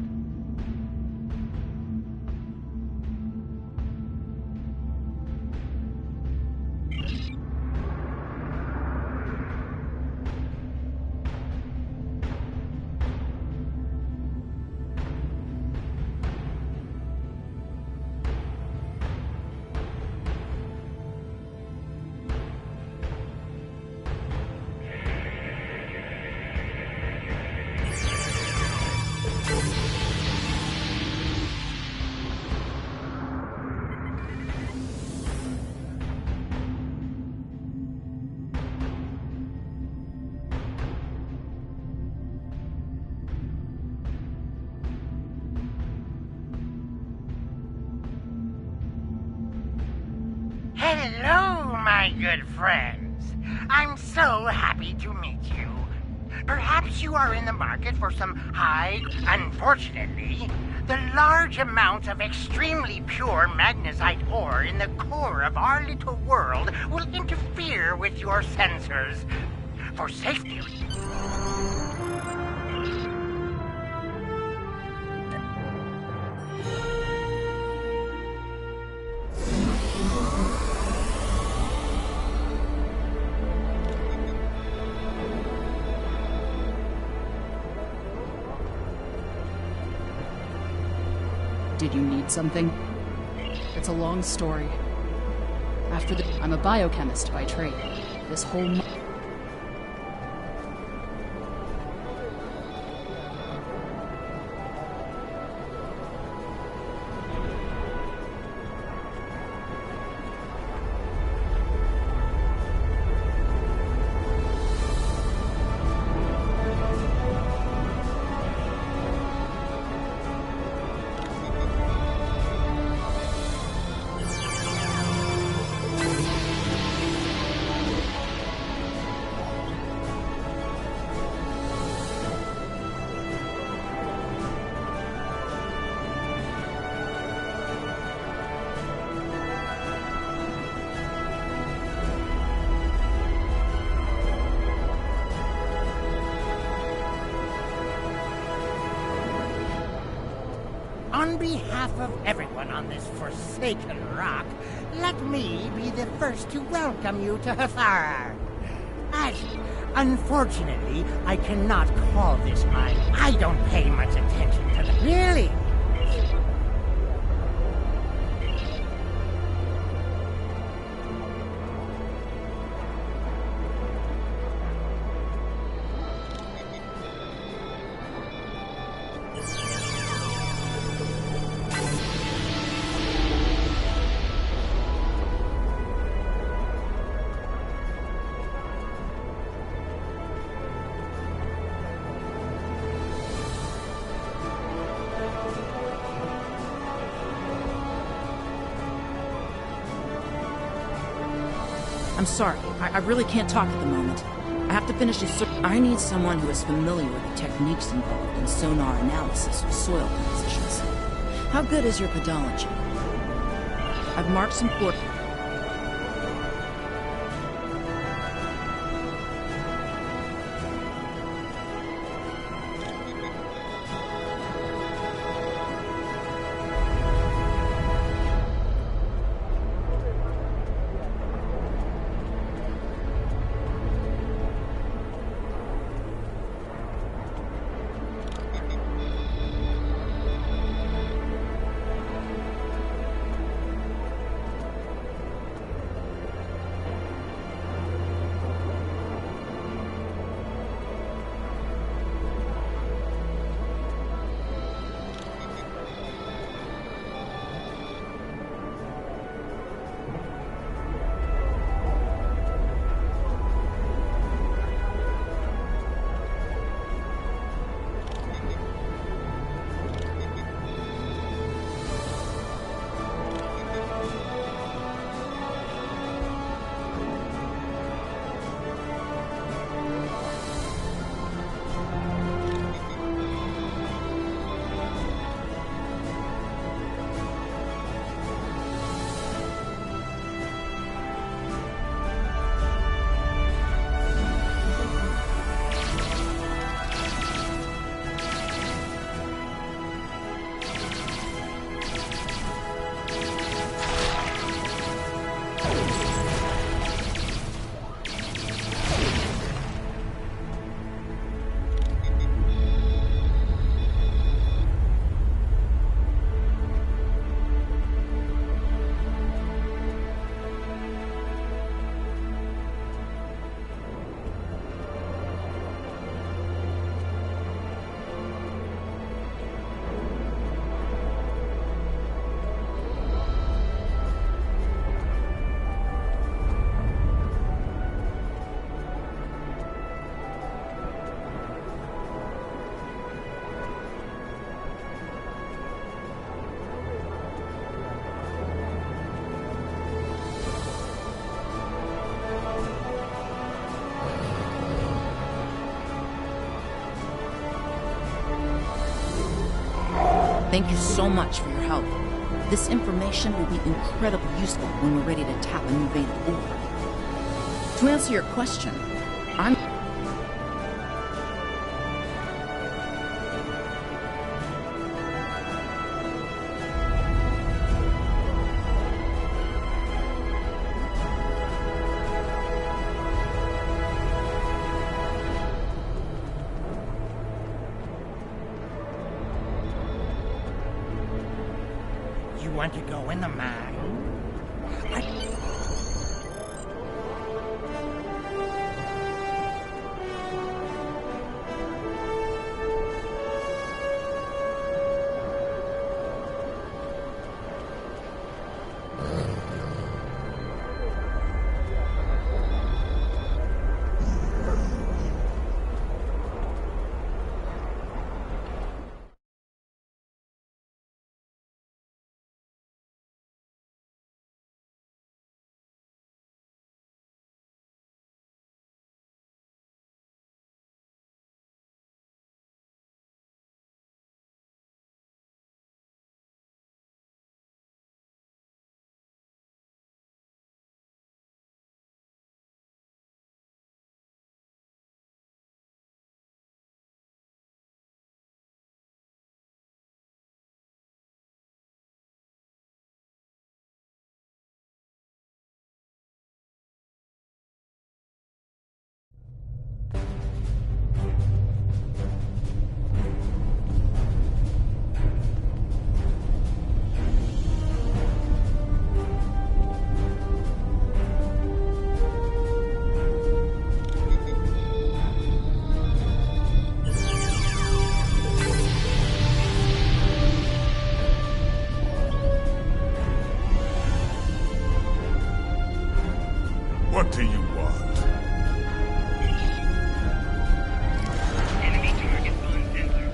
Hello, my good friends. I'm so happy to meet you. Perhaps you are in the market for some high... Unfortunately, the large amount of extremely pure magnesite ore in the core of our little world will interfere with your sensors. For safety reasons... Did you need something? It's a long story. I'm a biochemist by trade. This whole... On behalf of everyone on this forsaken rock, let me be the first to welcome you to Hathara. But, unfortunately, I cannot call this mine. I don't pay much attention to that. Really? I'm sorry. I really can't talk at the moment. I have to finish this. I need someone who is familiar with the techniques involved in sonar analysis of soil compositions. How good is your pedology? I've marked some port. Thank you so much for your help. This information will be incredibly useful when we're ready to tap a new vein of ore. To answer your question, I'm... You want to go in the mine? What do you want? Enemy target on center.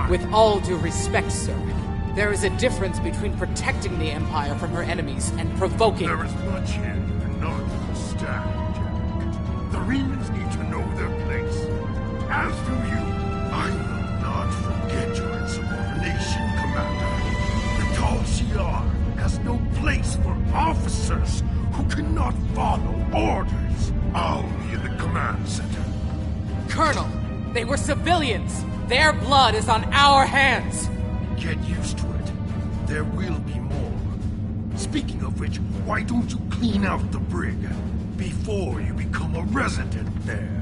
With all due respect, sir, there is a difference between protecting the Empire from her enemies and provoking... There is much here you cannot understand, Jack. The Remans need to know their place. As do you. I will not forget your insubordination, Commander. The Tal Shiar has no place for officers who cannot follow orders. I'll be in the command center. Colonel, they were civilians. Their blood is on our hands. Get used to it. There will be more. Speaking of which, why don't you clean out the brig before you become a resident there?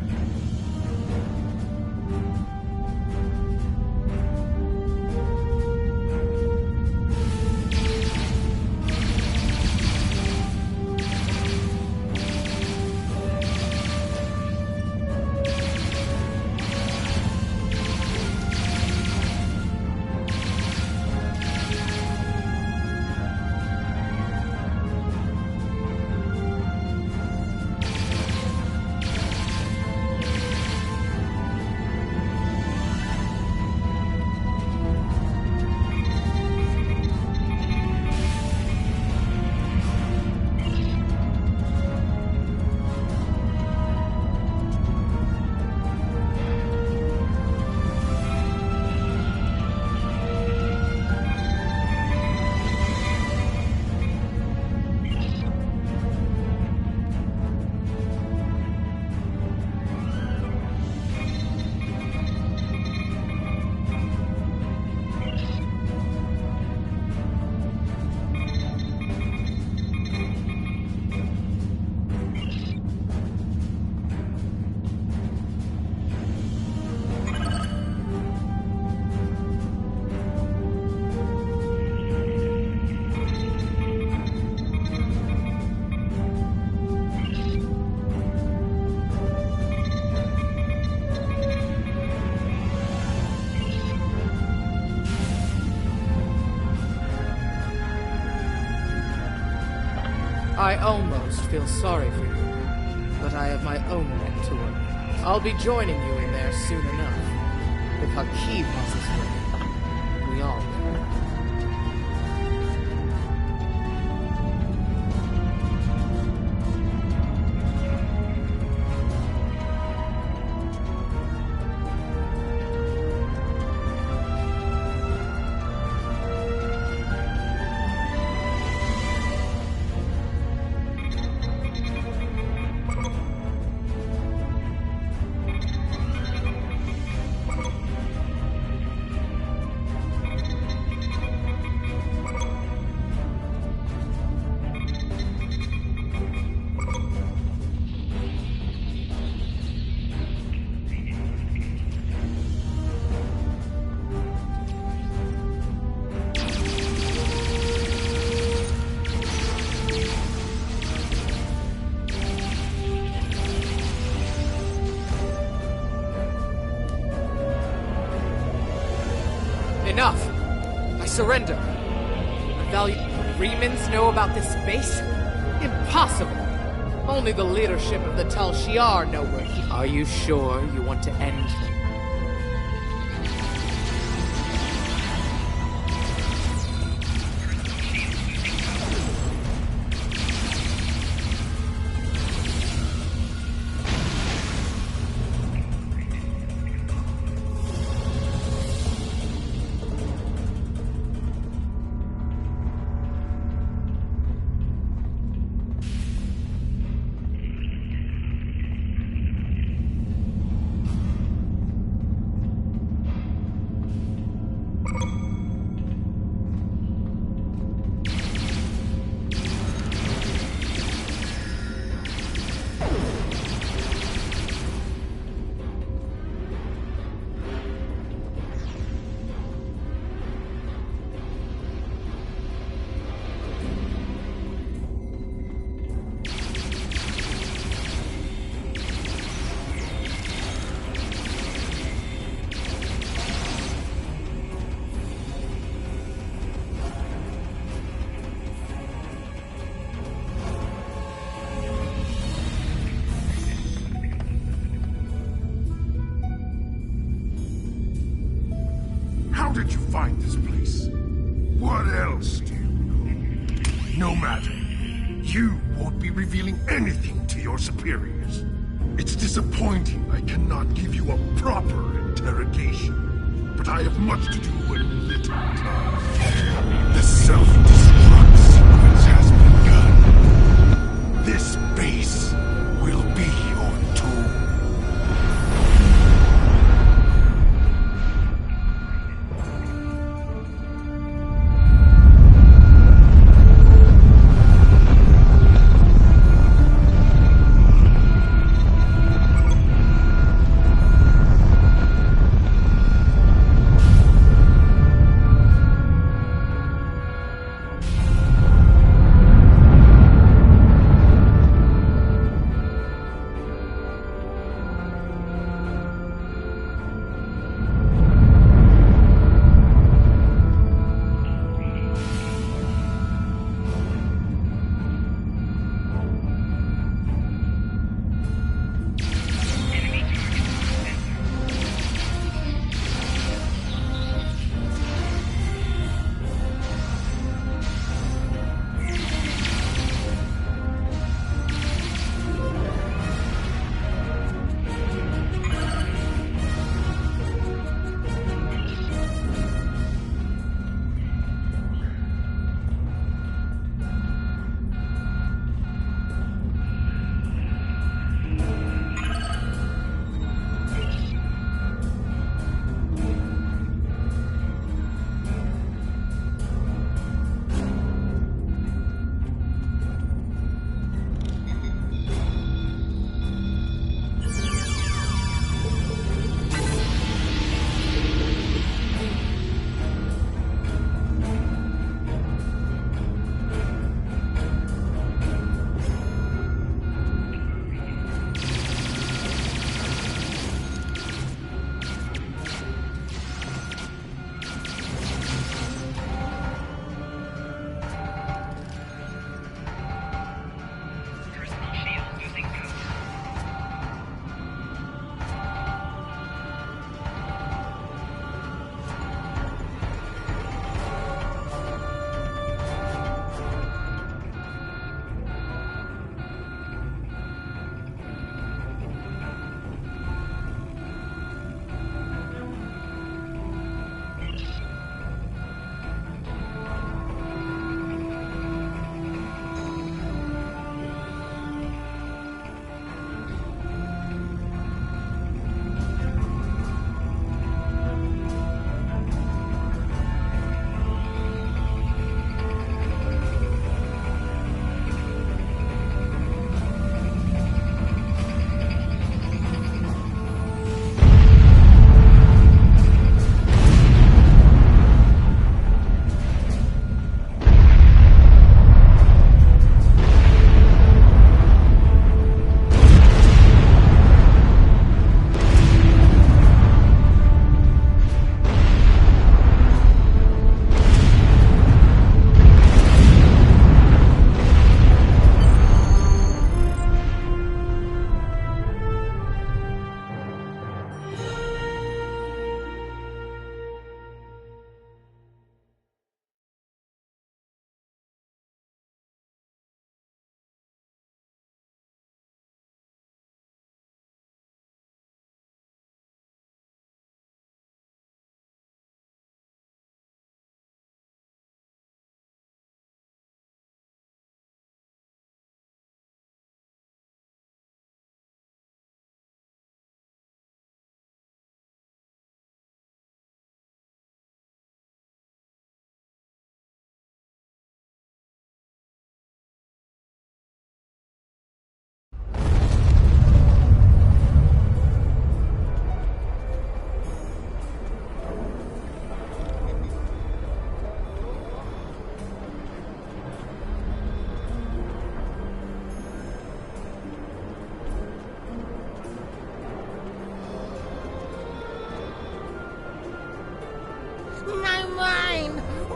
I almost feel sorry for you, but I have my own end to work. I'll be joining you in there soon enough. If Hakeem has his way, we all will. Enough! I surrender. The value Remans know about this base? Impossible! Only the leadership of the Tal Shiar know where he... Are you sure you want to end? did you find this place? What else do you know? No matter. You won't be revealing anything to your superiors. It's disappointing I cannot give you a proper interrogation, but I have much to do and little time. The self-destruct sequence has begun. This base will be your tomb.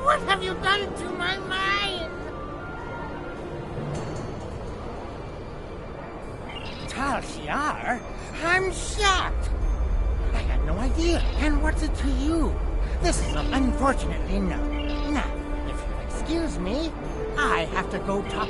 What have you done to my mind? Tal Shiar? I'm shocked. I had no idea. And what's it to you? This is unfortunately no. Now, if you'll excuse me, I have to go talk.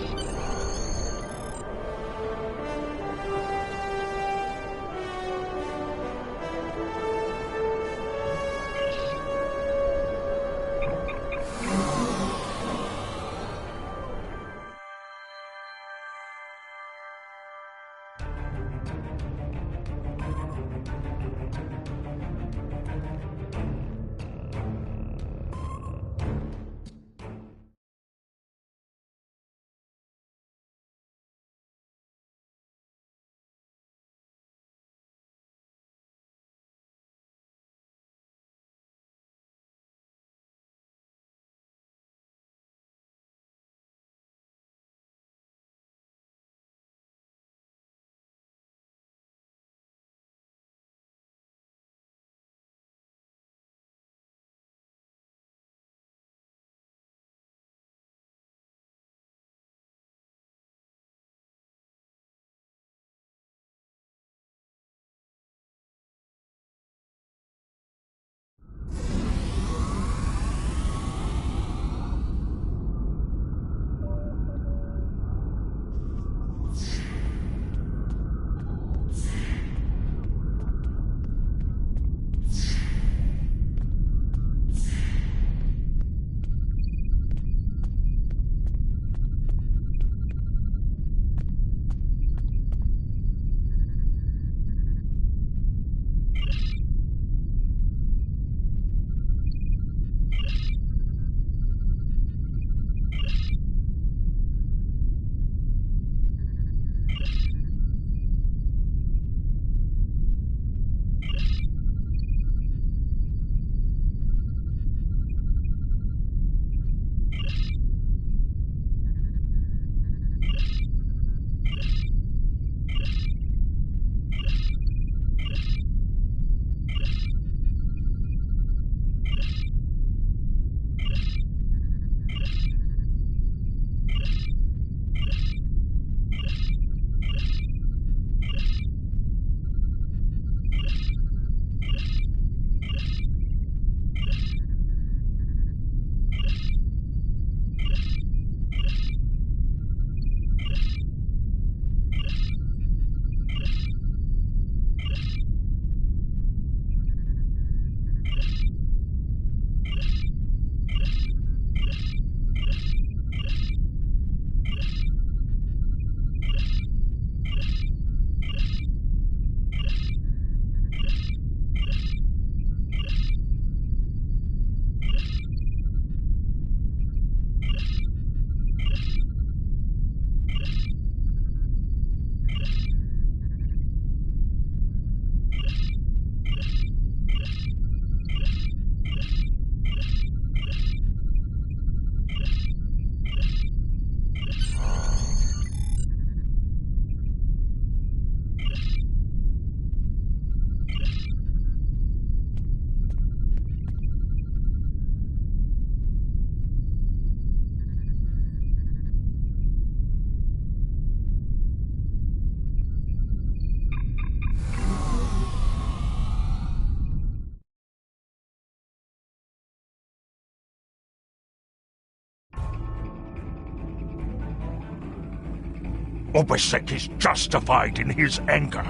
Obasek is justified in his anger.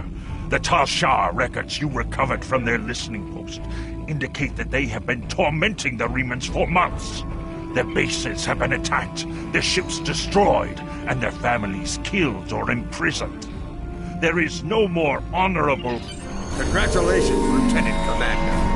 The Tal Shah records you recovered from their listening post indicate that they have been tormenting the Remans for months. Their bases have been attacked, their ships destroyed, and their families killed or imprisoned. There is no more honorable... Congratulations, Lieutenant Commander.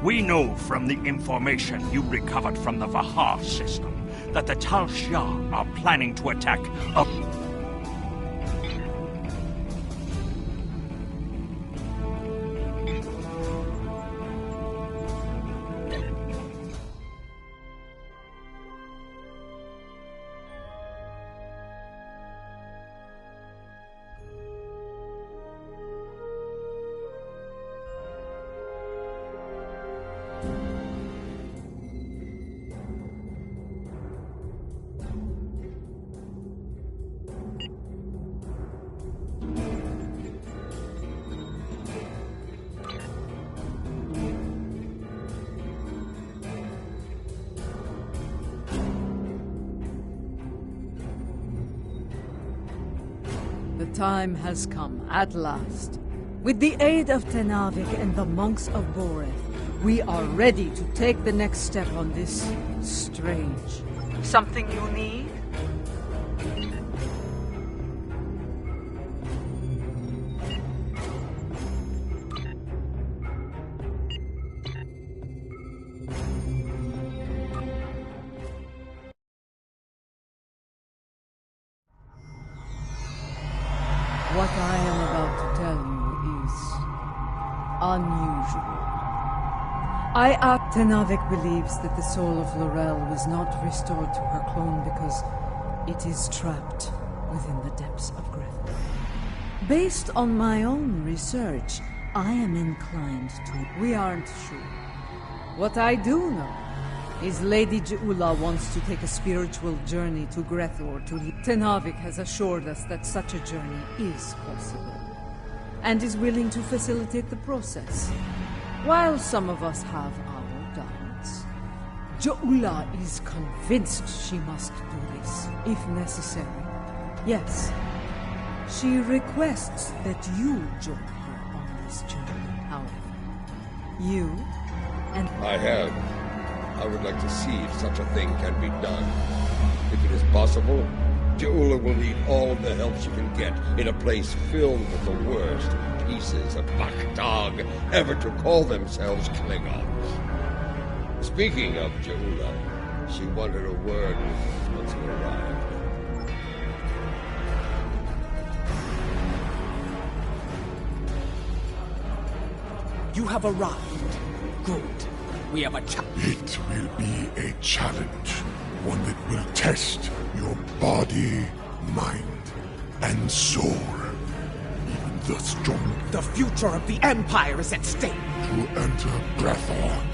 We know from the information you recovered from the Vahar system that the Tal Shiar are planning to attack a... The time has come, at last. With the aid of Tenavik and the monks of Boreth, we are ready to take the next step on this strange... Something you need? What I am about to tell you is unusual. Tenavik believes that the soul of Laurel was not restored to her clone because it is trapped within the depths of Grethel. Based on my own research, I am inclined to... We aren't sure. What I do know is Lady Je'ula wants to take a spiritual journey to Grethor to... Tenavik has assured us that such a journey is possible, and is willing to facilitate the process. While some of us have our doubts, Je'ula is convinced she must do this, if necessary. Yes, she requests that you join her on this journey, however. You and... I would like to see if such a thing can be done. If it is possible, Je'ula will need all of the help she can get in a place filled with the worst pieces of Bakhtag ever to call themselves Klingons. Speaking of Je'ula, she wanted a word once you arrived. You have arrived. Good. We have a It will be a challenge, one that will test your body, mind, and soul. Even the strong... The future of the Empire is at stake. To enter Grethor.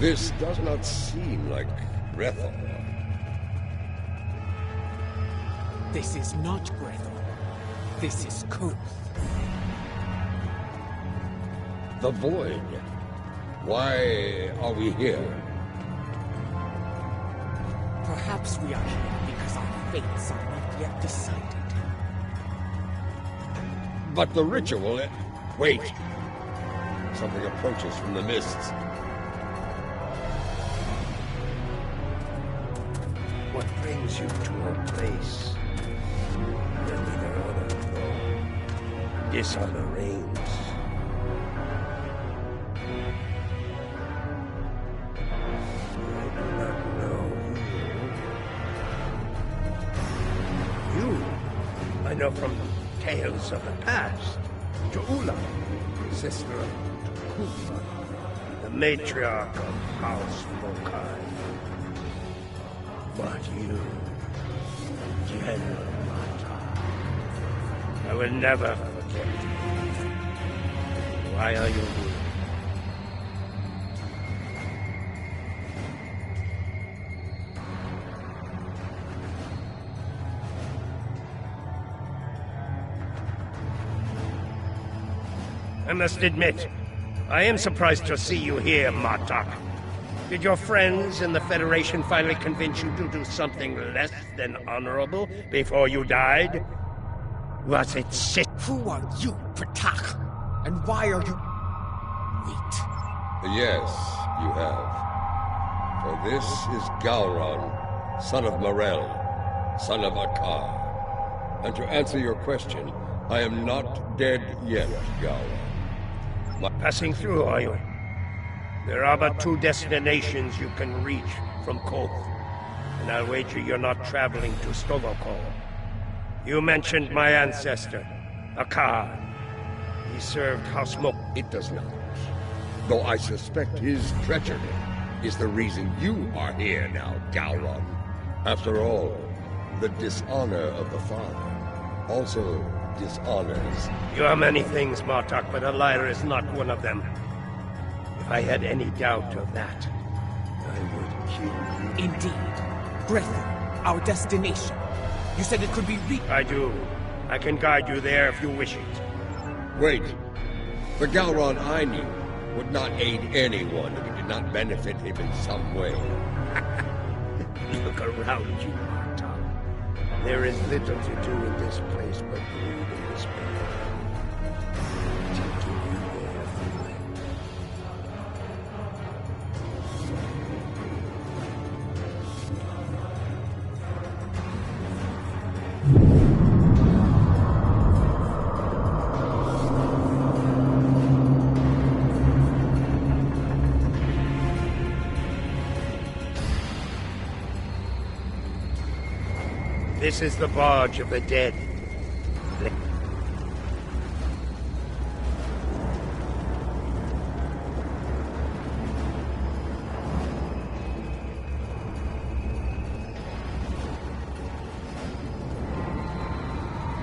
This does not seem like Grethor. This is not Grethor. This is Koth. The Void. Why are we here? Perhaps we are here because our fates are not yet decided. But the ritual... Wait! Something approaches from the mists. What brings you to her place where neither honor nor dishonor reigns? I do not know you. You? I know from tales of the past. Je'ula, sister of Kufa, the matriarch of House Mokai. But you, General Mata, will never forget. Why are you here? I must admit, I am surprised to see you here, Martok. Did your friends in the Federation finally convince you to do something less than honorable before you died? Was it Who are you, Pratak? And why are you... Wait. Yes, you have. For this is Galron, son of Morel, son of Akar. And to answer your question, I am not dead yet, Galron. Passing through, are you? There are but 2 destinations you can reach from Koth, and I'll wager you're not traveling to Stovokol. You mentioned my ancestor, Akar. He served House Mok. It does not. Though I suspect his treachery is the reason you are here now, Galron. After all, the dishonor of the father also dishonors. You are many things, Martok, but a liar is not one of them. If I had any doubt of that, I would kill you. Indeed. Grethel, our destination. You said it could be I do. I can guide you there if you wish it. Wait. The Galron I knew would not aid anyone if it did not benefit him in some way. Look around you, Martok. There is little to do in this place but brood and despair. Taking you there for my... This is the barge of the dead.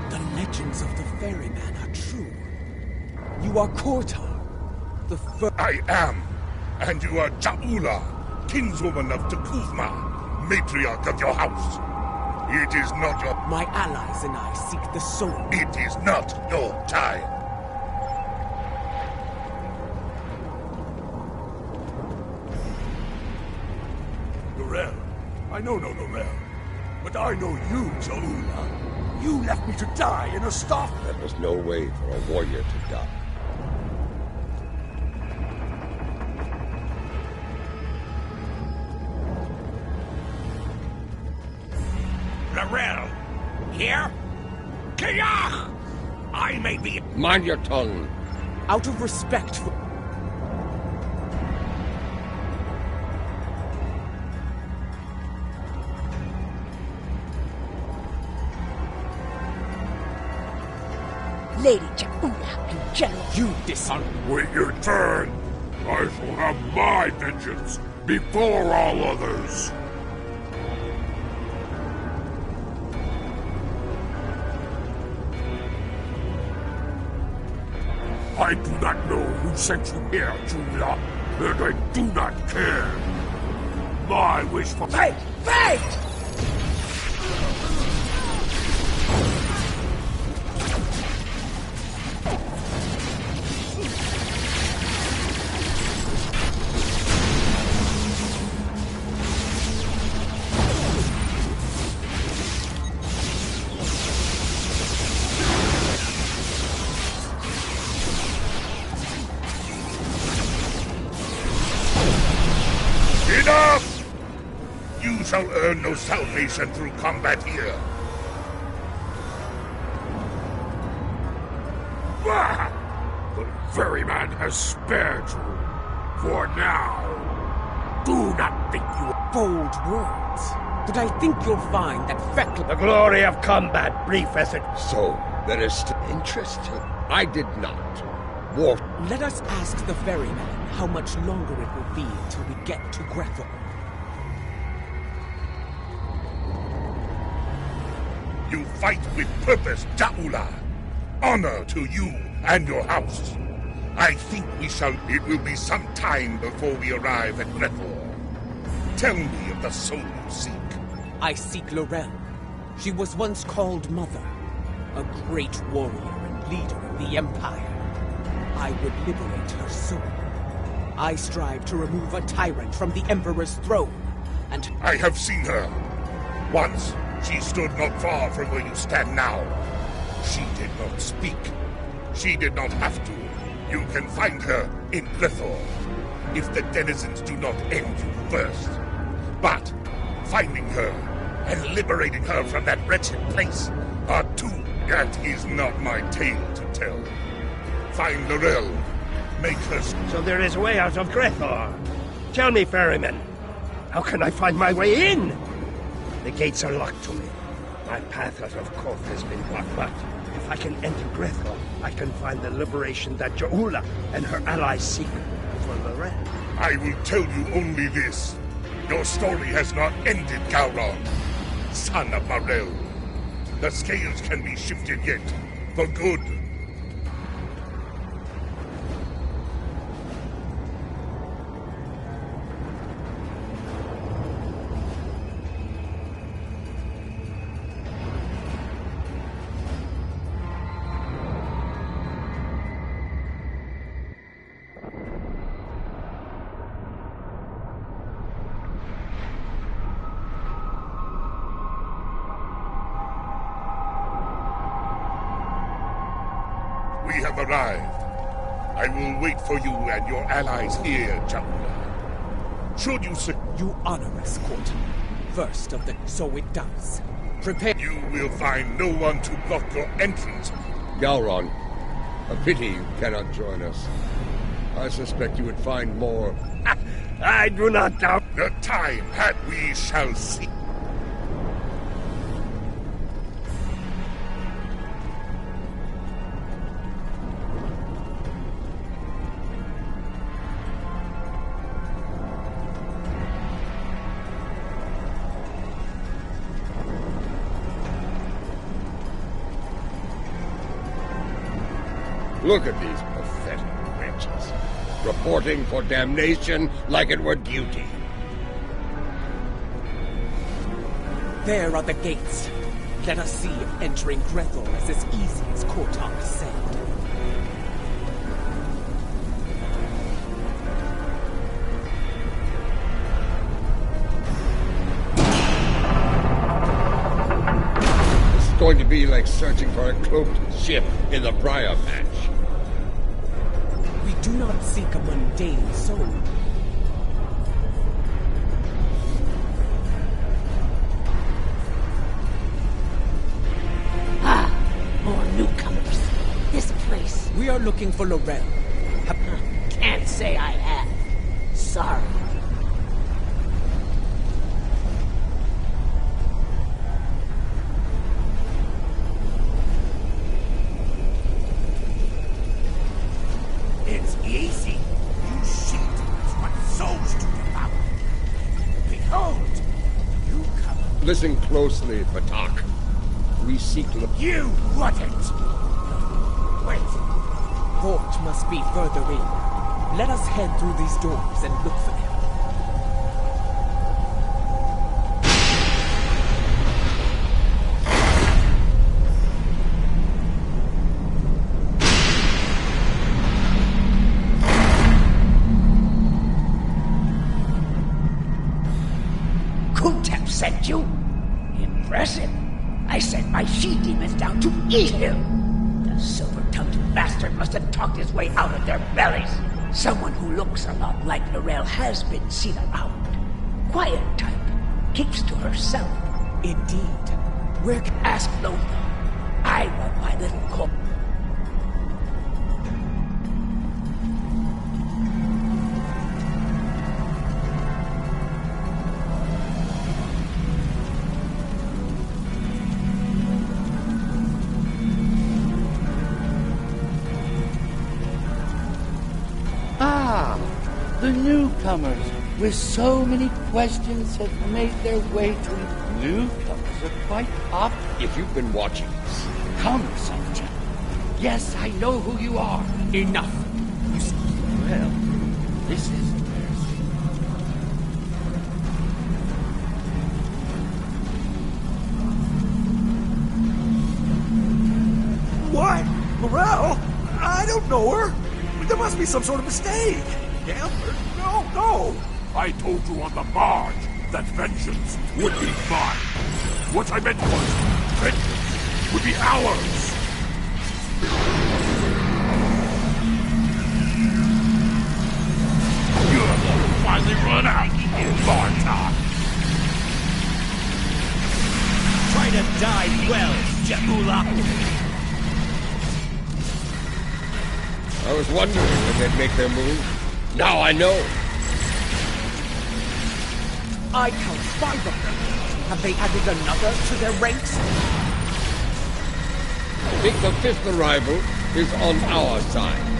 The legends of the ferryman are true. You are Kortar, the I am. And you are Ta'ula, kinswoman of Tekuvma, matriarch of your house. It is not your... My allies and I seek the soul. It is not your time. Norel. I know no Norel. But I know you, Ta'ula. You left me to die in a stock. There was no way for a warrior to die. Larell! Here? Kiyach! I may be... Mind your tongue. Out of respect for... Lady Ta'ula and General... You dishonor... Wait your turn. I shall have my vengeance before all others. I do not know who sent you here, Julia, and I do not care. My wish for... Fight! Fight! Enough! You shall earn no salvation through combat here. Ah! The ferryman has spared you. For now. Do not think you... Bold words. But I think you'll find that Fekl... The glory of combat, brief as it... So, that is interesting. I did not. War... Let us ask the ferryman how much longer it will be until we get to Grethel. You fight with purpose, Ta'ula. honor to you and your house. I think it will be some time before we arrive at Grethor. Tell me of the soul you seek. I seek Laurel. She was once called Mother, a great warrior and leader of the Empire. I would liberate her soul. I strive to remove a tyrant from the Emperor's throne, and... I have seen her. Once, she stood not far from where you stand now. She did not speak. She did not have to. You can find her in Grethor, if the denizens do not end you first. But finding her and liberating her from that wretched place are two. That is not my tale to tell. Find Laurel. Make her... So there is a way out of Grethor. Tell me, ferryman, how can I find my way in? The gates are locked to me. My path out of Koth has been blocked, but if I can enter Grethor, I can find the liberation that Jaula and her allies seek for Laurel. I will tell you only this. Your story has not ended, Gowron, son of Marel. The scales can be shifted yet, for good. We have arrived. I will wait for you and your allies here, Jaula. Should you You honor us, Court. First of the... So it does. Prepare... You will find no one to block your entrance. Gowron, a pity you cannot join us. I suspect you would find more. I do not doubt. The time that we shall see. Look at these pathetic wretches, reporting for damnation like it were duty. There are the gates. Let us see if entering Grethor is as easy as Kortok said. It's going to be like searching for a cloaked ship in the briar patch. We do not seek a mundane soul. More newcomers. This place. We are looking for Laurel. Can't say I have. Sorry. It's easy. You seek what souls to devour. Behold, you come. Listen closely, Batak. We seek... You wouldn't. Wait. Fort must be further in. Let us head through these doors and look for them. Kutep sent you? Impressive. I sent my she-demons down to eat him. The silver-tongued bastard must have talked his way out of their bellies. Someone who looks a lot like Laurel has been seen around. Quiet type. Keeps to herself. Indeed. Where can ask Lola? I want my little corp. The newcomers, with so many questions, have made their way to... Newcomers are quite popular. If you've been watching us... Come, Sanjay. Yes, I know who you are. Enough. You see, well, this is... What? Morel? I don't know her. There must be some sort of mistake. Gambler? No. I told you on the barge that vengeance would be mine. What I meant was, vengeance would be ours. You're going to finally run out, Bartok. Try to die well, Jabula. I was wondering when they'd make their move. Now I know. I count 5 of them. Have they added another to their ranks? I think the 5th arrival is on our side.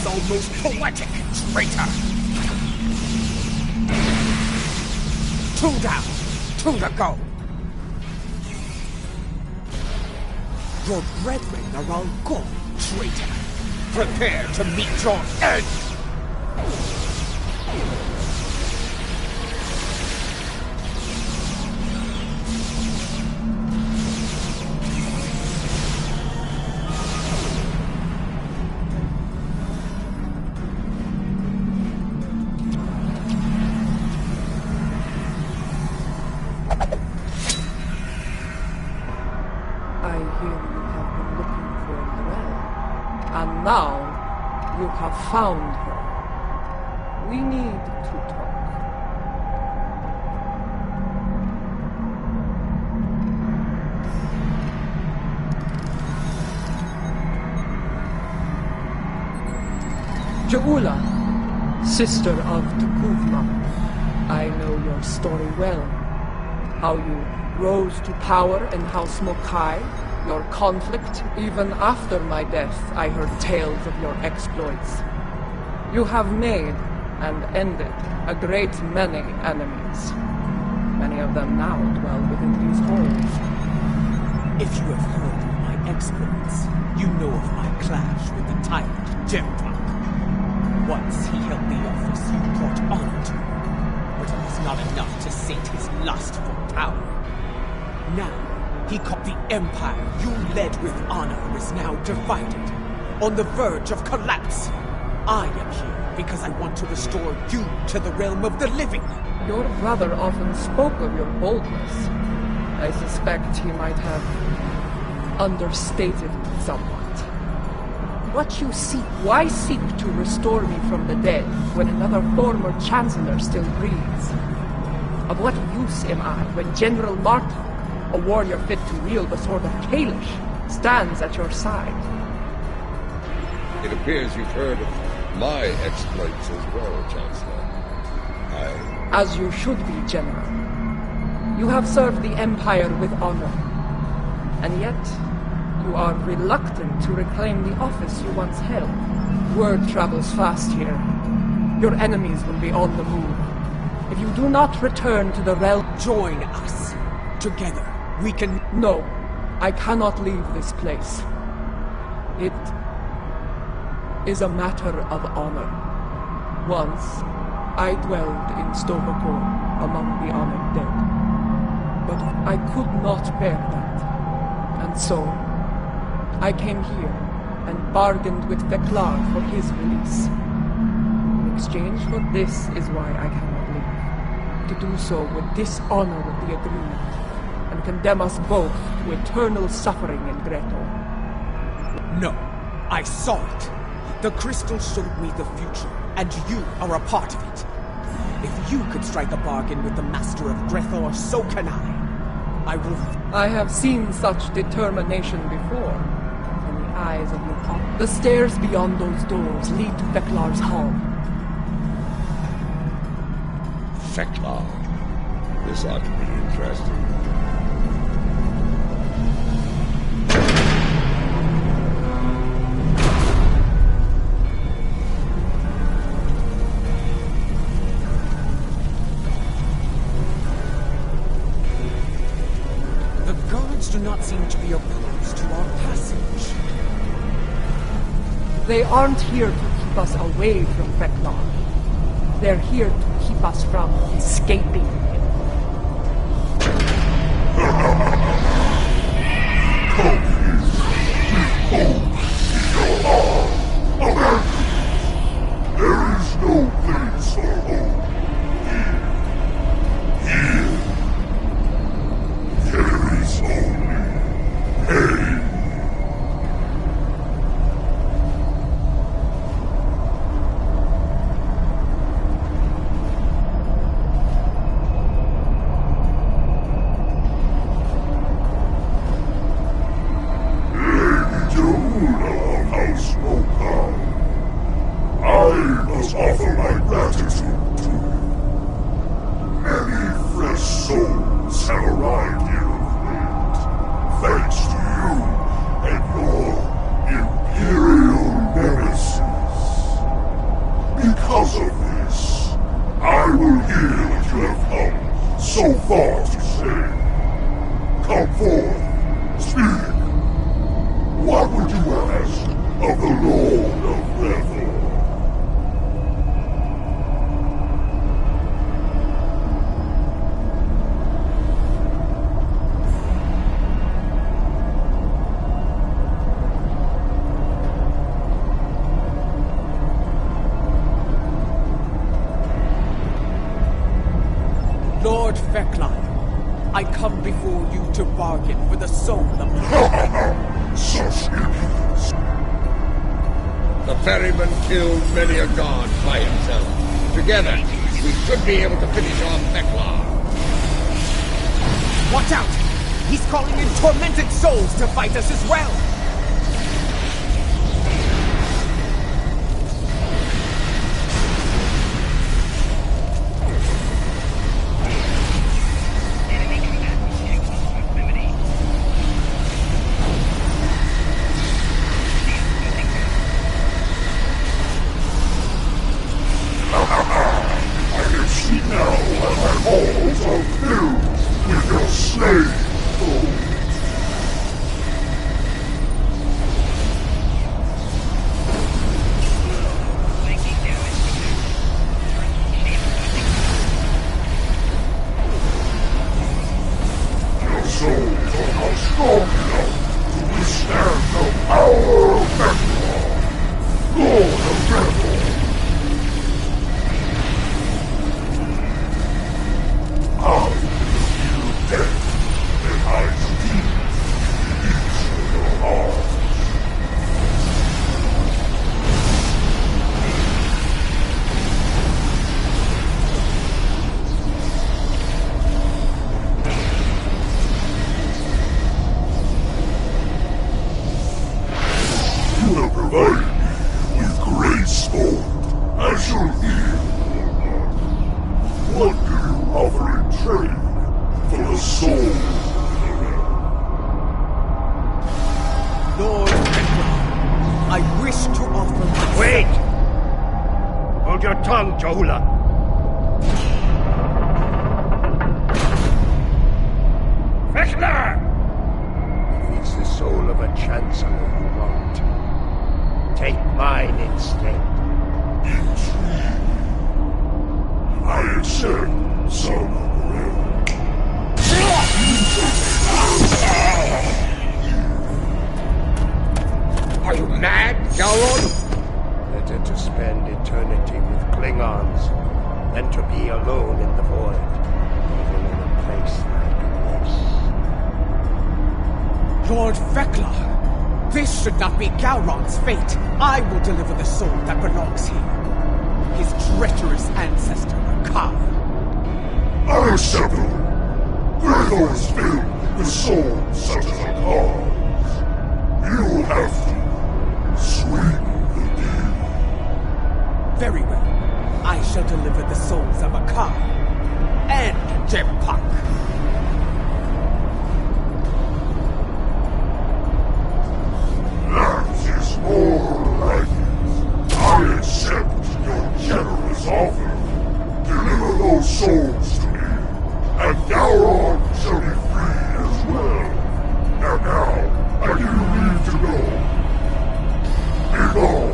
Almost poetic, traitor! 2 down, 2 to go. Your brethren are all gone, traitor. Prepare to meet your end! Now, you have found her. We need to talk. Ja'ula, sister of Tukuvma, I know your story well. How you rose to power in House Mokai, your conflict. Even after my death, I heard tales of your exploits. You have made and ended a great many enemies. Many of them now dwell within these halls. If you have heard of my exploits, you know of my clash with the tyrant Jemtok. Once he held the office you brought honor to, but it was not enough to sate his lust for power. Now, he caught the empire you led with honor is now divided, on the verge of collapse. I am here because I want to restore you to the realm of the living. Your brother often spoke of your boldness. I suspect he might have understated it somewhat. What you seek, why seek to restore me from the dead when another former chancellor still breathes? Of what use am I when General Martok, a warrior fit to wield the sword of Kalish, stands at your side? It appears you've heard of my exploits as well, Chancellor. As you should be, General. You have served the Empire with honor. And yet, you are reluctant to reclaim the office you once held. Word travels fast here. Your enemies will be on the move. If you do not return to the realm... Join us. Together, we can... No, I cannot leave this place. It is a matter of honor. Once, I dwelled in Stovakor among the honored dead. But I could not bear that. And so, I came here and bargained with Deklar for his release. In exchange for this is why I cannot leave. To do so would dishonor the agreement and condemn us both to eternal suffering in Greto. No, I saw it. The crystal showed me the future, and you are a part of it. If you could strike a bargain with the master of Grethor, so can I will... I have seen such determination before, in the eyes of Lupin. The stairs beyond those doors lead to Veklar's home. Veklar. This ought to be interesting. Do not seem to be opposed to our passage. They aren't here to keep us away from Veklar. They're here to keep us from escaping him. There is no place for home. Here. There is only pain. Lady Joula of House Mokai, I must offer my gratitude to you. Many fresh souls have arrived here of late, thanks to you and your Imperial nemesis. Because of this, I will hear that you have come so far to say. Come forth, speak. What would you ask of the Lord of Grethor? Lord Veklar, I come before you to bargain for the soul of... Such impudence! The ferryman killed many a god by himself. Together, we should be able to finish off Veklar. Watch out! He's calling in tormented souls to fight us as well! than to be alone in the void, even in a place like this. Lord Vekla! This should not be Gowron's fate. I will deliver the soul that belongs here. His treacherous ancestor, Akar. Unacceptable! Grithor is filled with souls such as Akar's. You will have to sweeten the deal. Very well. I shall deliver the souls of Akar and Jempak. That is more like it. I accept your generous offer. Deliver those souls to me, and Gowron shall be free as well. And now, I give you leave to go. Be gone.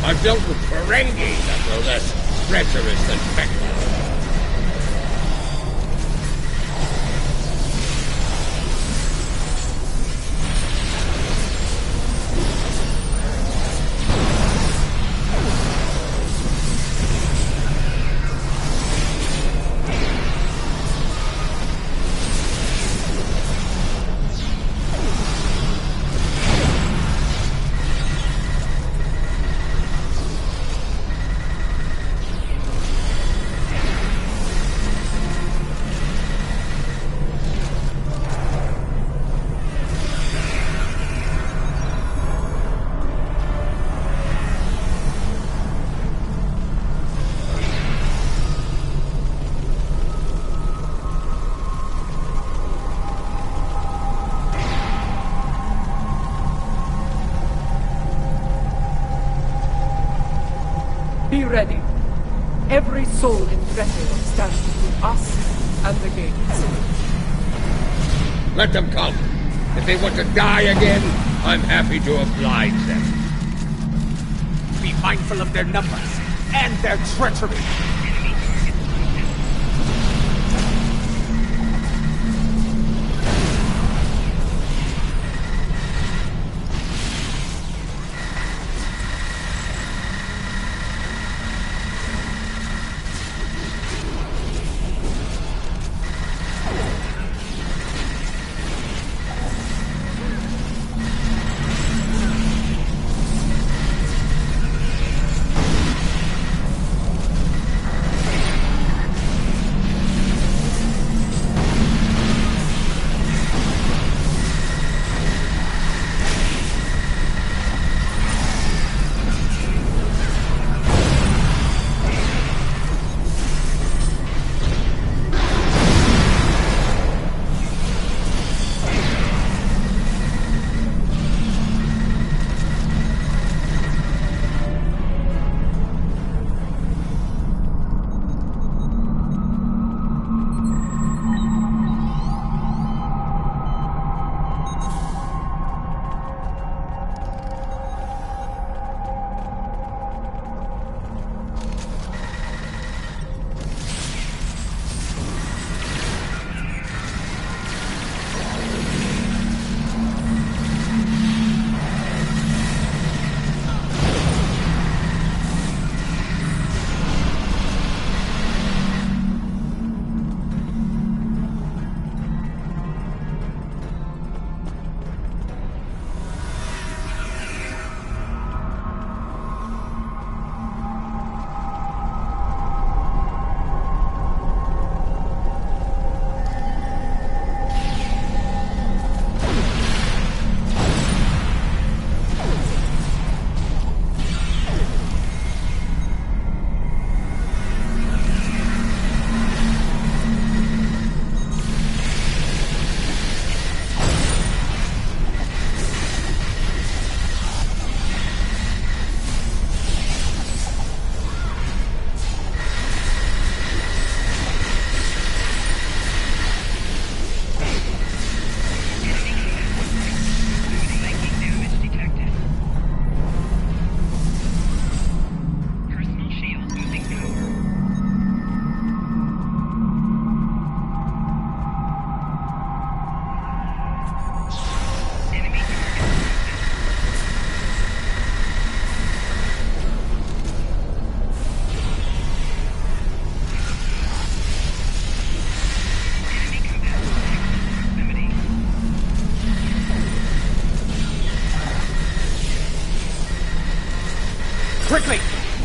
I've dealt with Ferengi that were less treacherous than Vekla. Be ready. Every soul in Drethil stands between us and the gates. Let them come. If they want to die again, I'm happy to oblige them. Be mindful of their numbers and their treachery.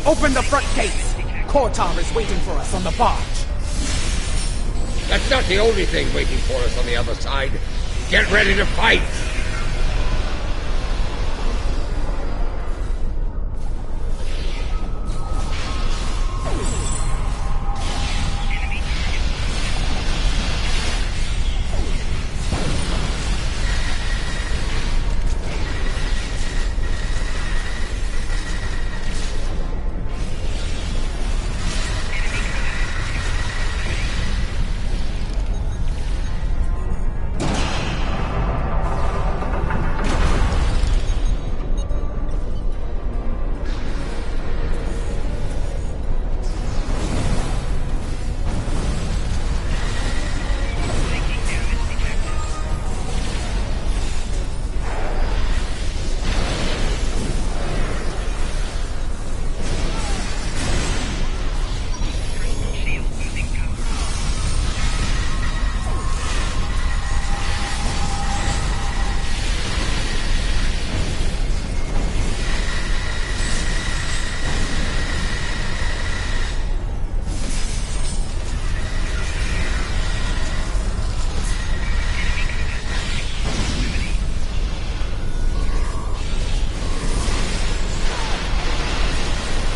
Open the front gates! Kortar is waiting for us on the barge. That's not the only thing waiting for us on the other side. Get ready to fight!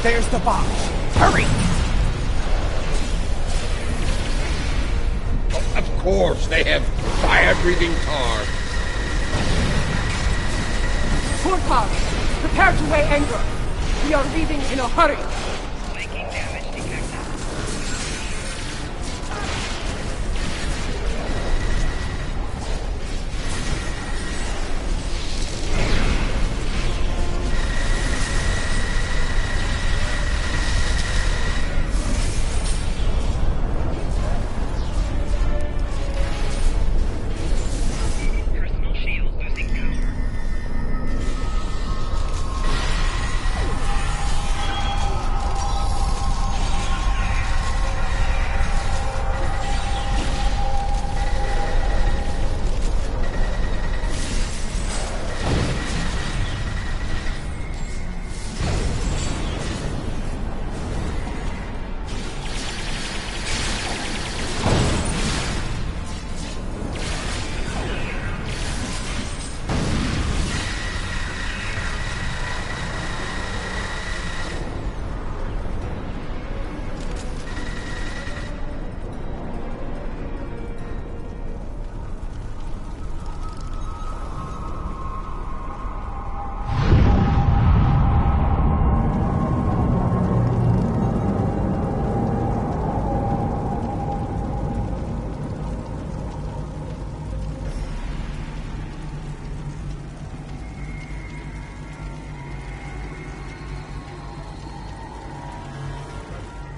There's the barge. Hurry! Oh, of course, they have fire-breathing tar. Kortar, prepare to weigh anchor. We are leaving in a hurry.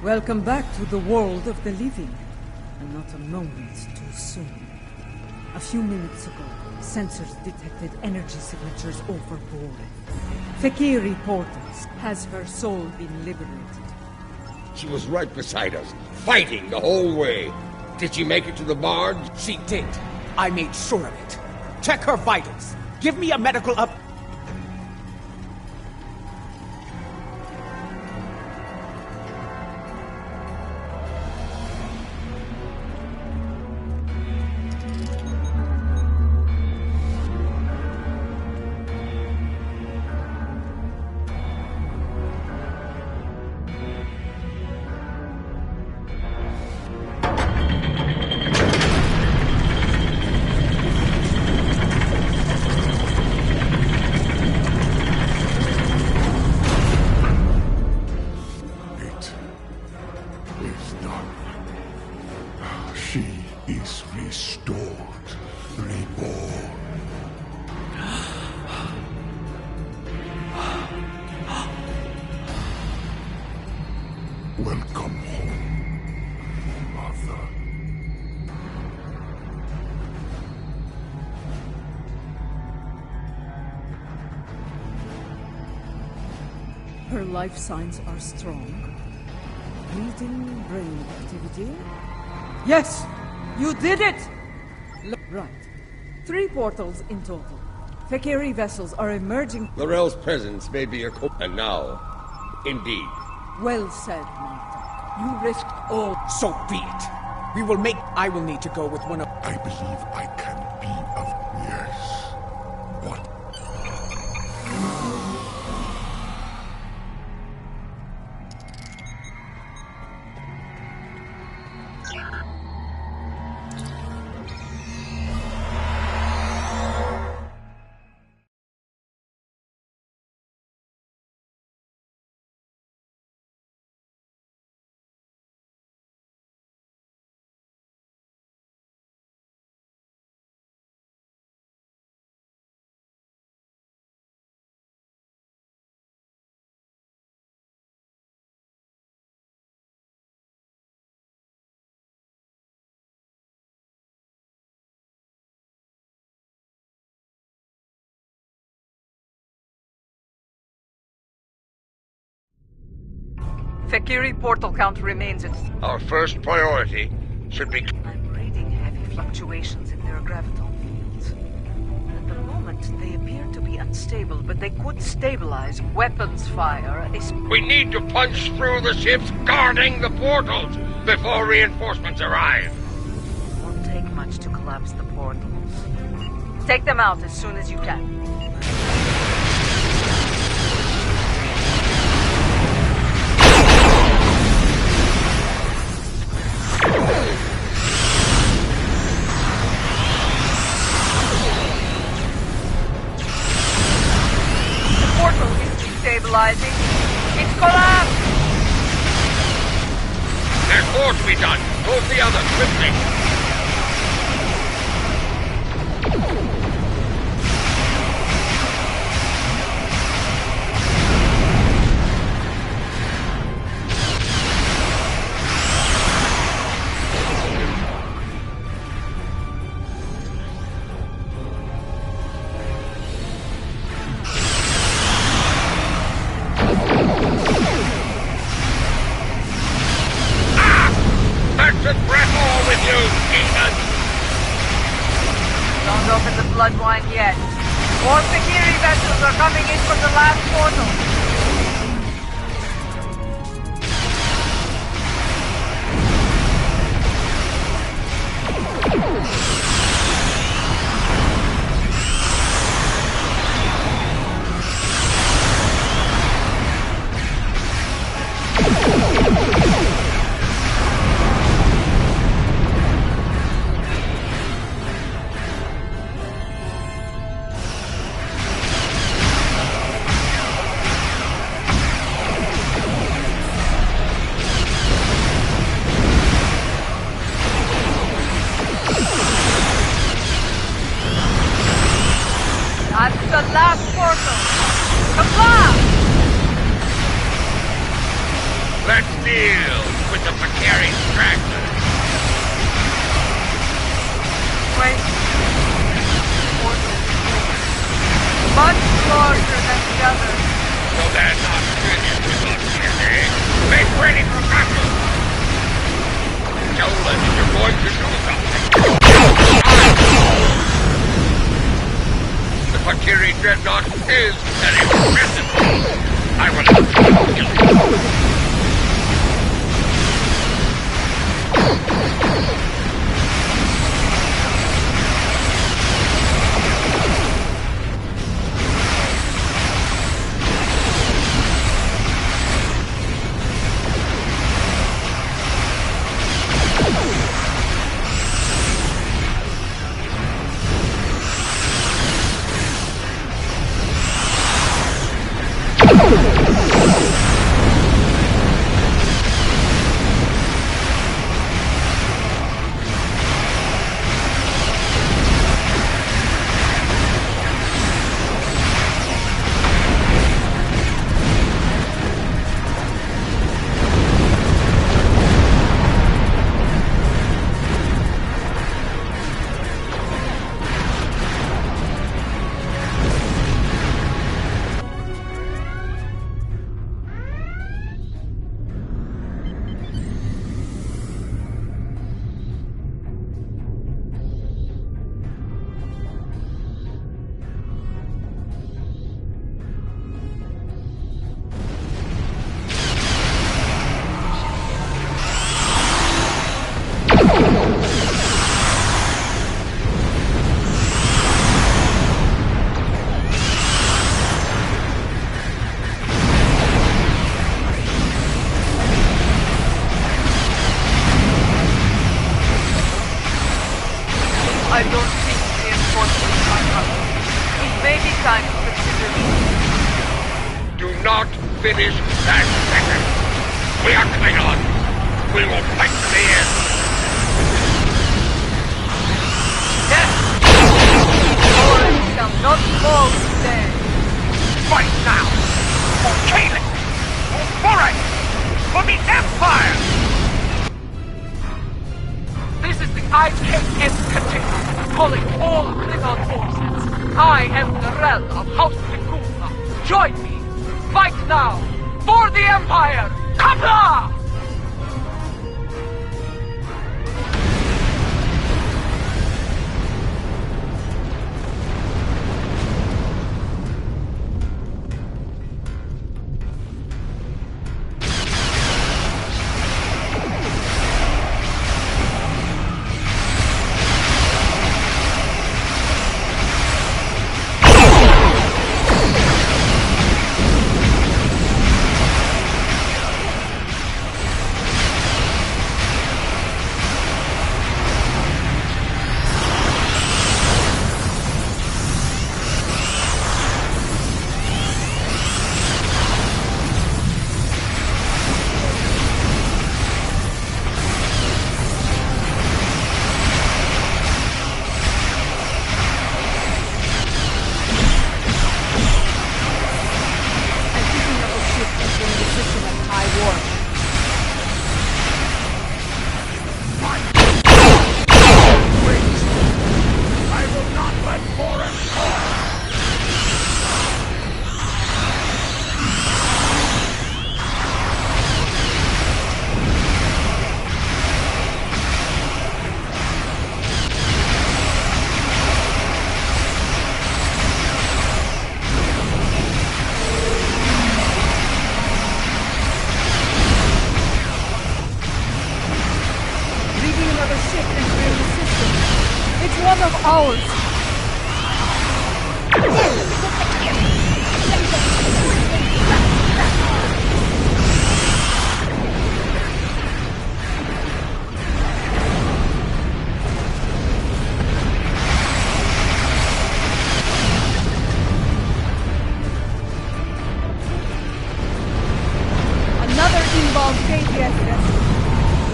Welcome back to the world of the living, and not a moment too soon. A few minutes ago, sensors detected energy signatures overboard. Fekiri portals. Has her soul been liberated? She was right beside us, fighting the whole way. Did she make it to the barge? She did. I made sure of it. Check her vitals. Give me a medical up... Welcome home, Mother. Her life signs are strong. Bleeding brain activity. Yes! You did it! Right. 3 portals in total. Fekiri vessels are emerging. Laurel's presence may be a and now, indeed, Well said, Martha. You risked all. So be it. We will make. I will need to go with one of. I believe I can be of. Yes. What? Fakiri portal count remains at... Our first priority should be... I'm reading heavy fluctuations in their graviton fields. At the moment, they appear to be unstable, but they could stabilize weapons fire. We need to punch through the ships guarding the portals before reinforcements arrive. It won't take much to collapse the portals. Take them out as soon as you can. Stabilizing. It's collapsed! There's more to be done. Move the others quickly. Don't open the blood wine yet. More Fakiri vessels are coming in from the last portal. That's the last portal. Kapla! Let's deal with the Fakiri stragglers. Wait. Portal. Much larger than the others. So they're not finished with us yet, eh? Make ready for battle! Jolan, you're going to do something. The Fakiri dreadnought is an impressive foe. I will not kill you. time to consider me. Do not finish that sentence. We are Klingons. We will fight to the end. Yes! Boris shall not fall today. Fight now! For Kaelin! For Boris! For the Empire! This is the IKS Katik, calling all Klingon forces. I am the Rel of House Tikuma. Join me! Fight now! For the Empire! Kapla!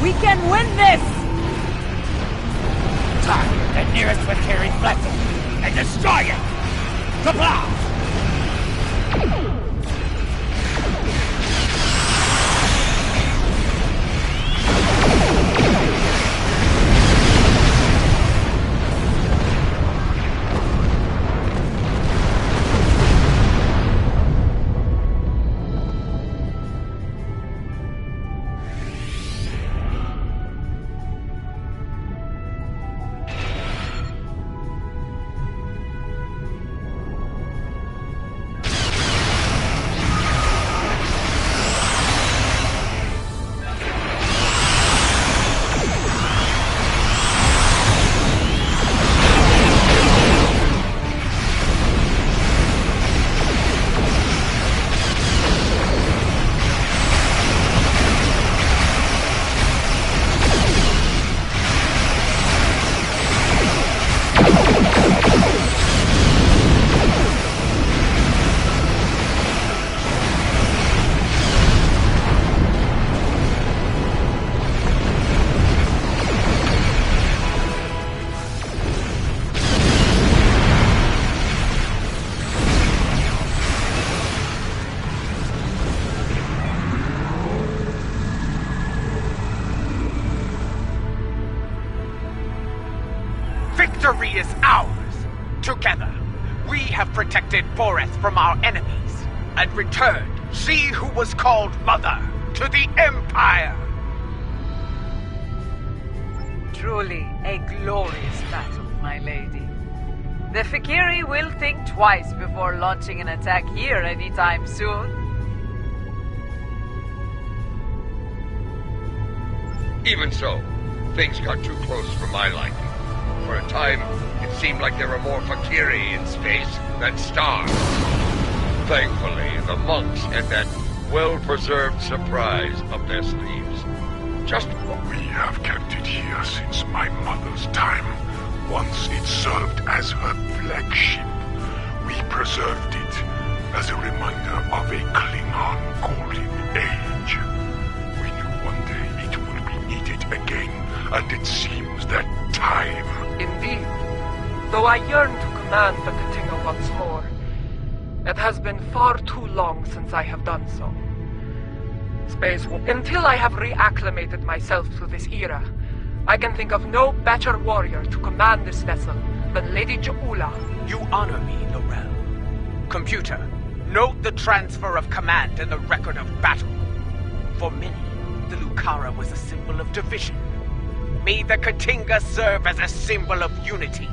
We can win this! Target the nearest Valkyrie vessel and destroy it! Kapla! Victory is ours! Together, we have protected Boreth from our enemies and returned she who was called Mother to the Empire! Truly a glorious battle, my lady. The Valkyrie will think twice before launching an attack here anytime soon. Even so, things got too close for my liking. For a time, it seemed like there were more Valkyrie in space than stars. Thankfully, the monks had that well-preserved surprise up their sleeves. Just we have kept it here since my mother's time. Once it served as her flagship. We preserved it as a reminder of a Klingon golden age. We knew one day it would be needed again, and it seems that time... Indeed. Though I yearn to command the Katinga once more, it has been far too long since I have done so. Until I have reacclimated myself to this era, I can think of no better warrior to command this vessel than Lady Ju'ula. You honor me, Laurel. Computer, note the transfer of command in the record of battle. For many, the Lucara was a symbol of division. May the Katinga serve as a symbol of unity.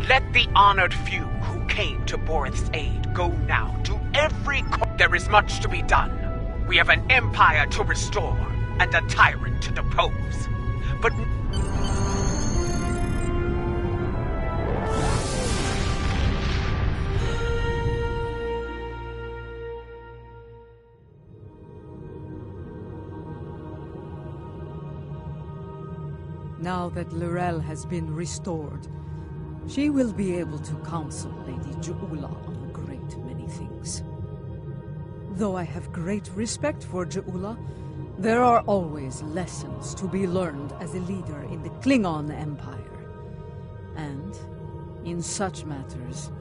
Let the honored few who came to Borith's aid go now to every There is much to be done. We have an empire to restore and a tyrant to depose. But... Now that Laurel has been restored, she will be able to counsel Lady Ju'ula on a great many things. Though I have great respect for Ju'ula, there are always lessons to be learned as a leader in the Klingon Empire. And, in such matters,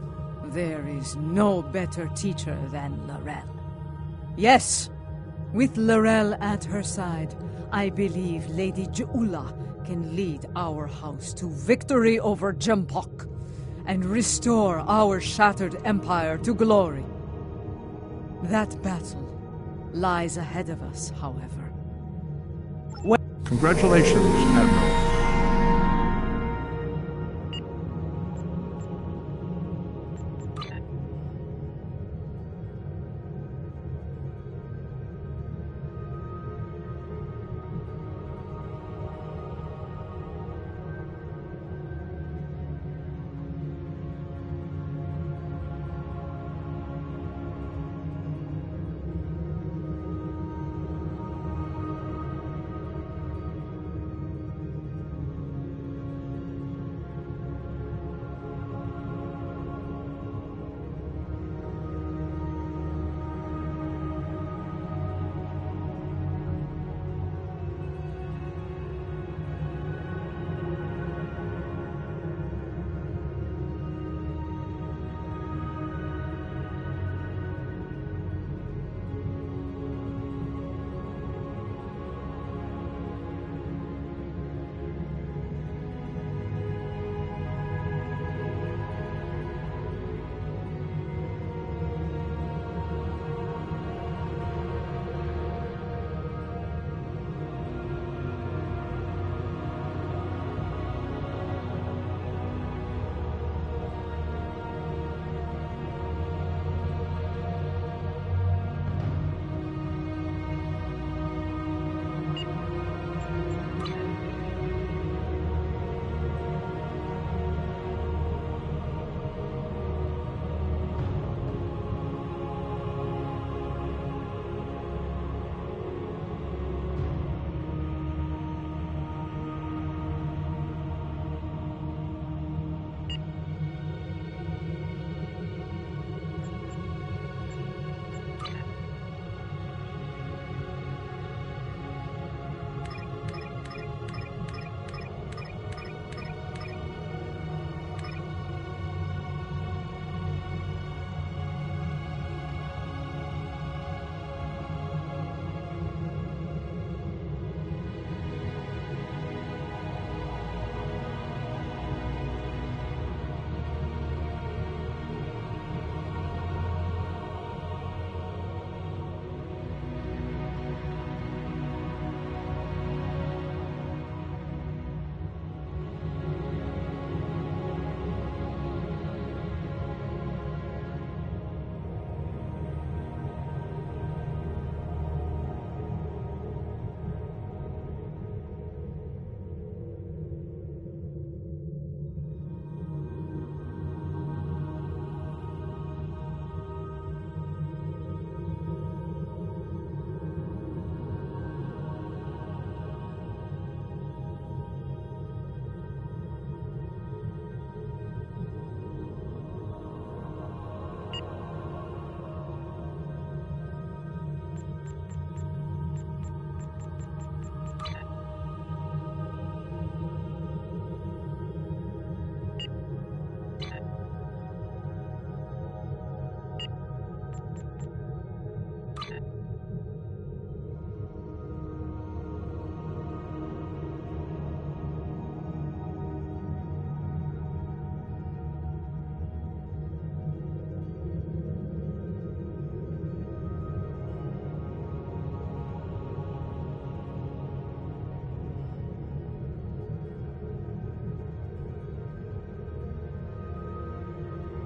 there is no better teacher than Laurel. Yes, with Laurel at her side, I believe Lady Ju'ula can lead our house to victory over Jempok and restore our shattered empire to glory. That battle lies ahead of us, however. Congratulations, Admiral.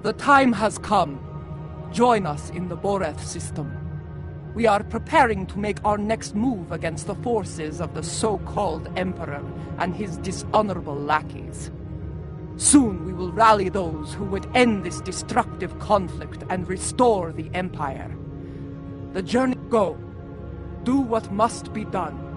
The time has come. Join us in the Boreth system. We are preparing to make our next move against the forces of the so-called Emperor and his dishonorable lackeys. Soon we will rally those who would end this destructive conflict and restore the Empire. The journey go. Do what must be done.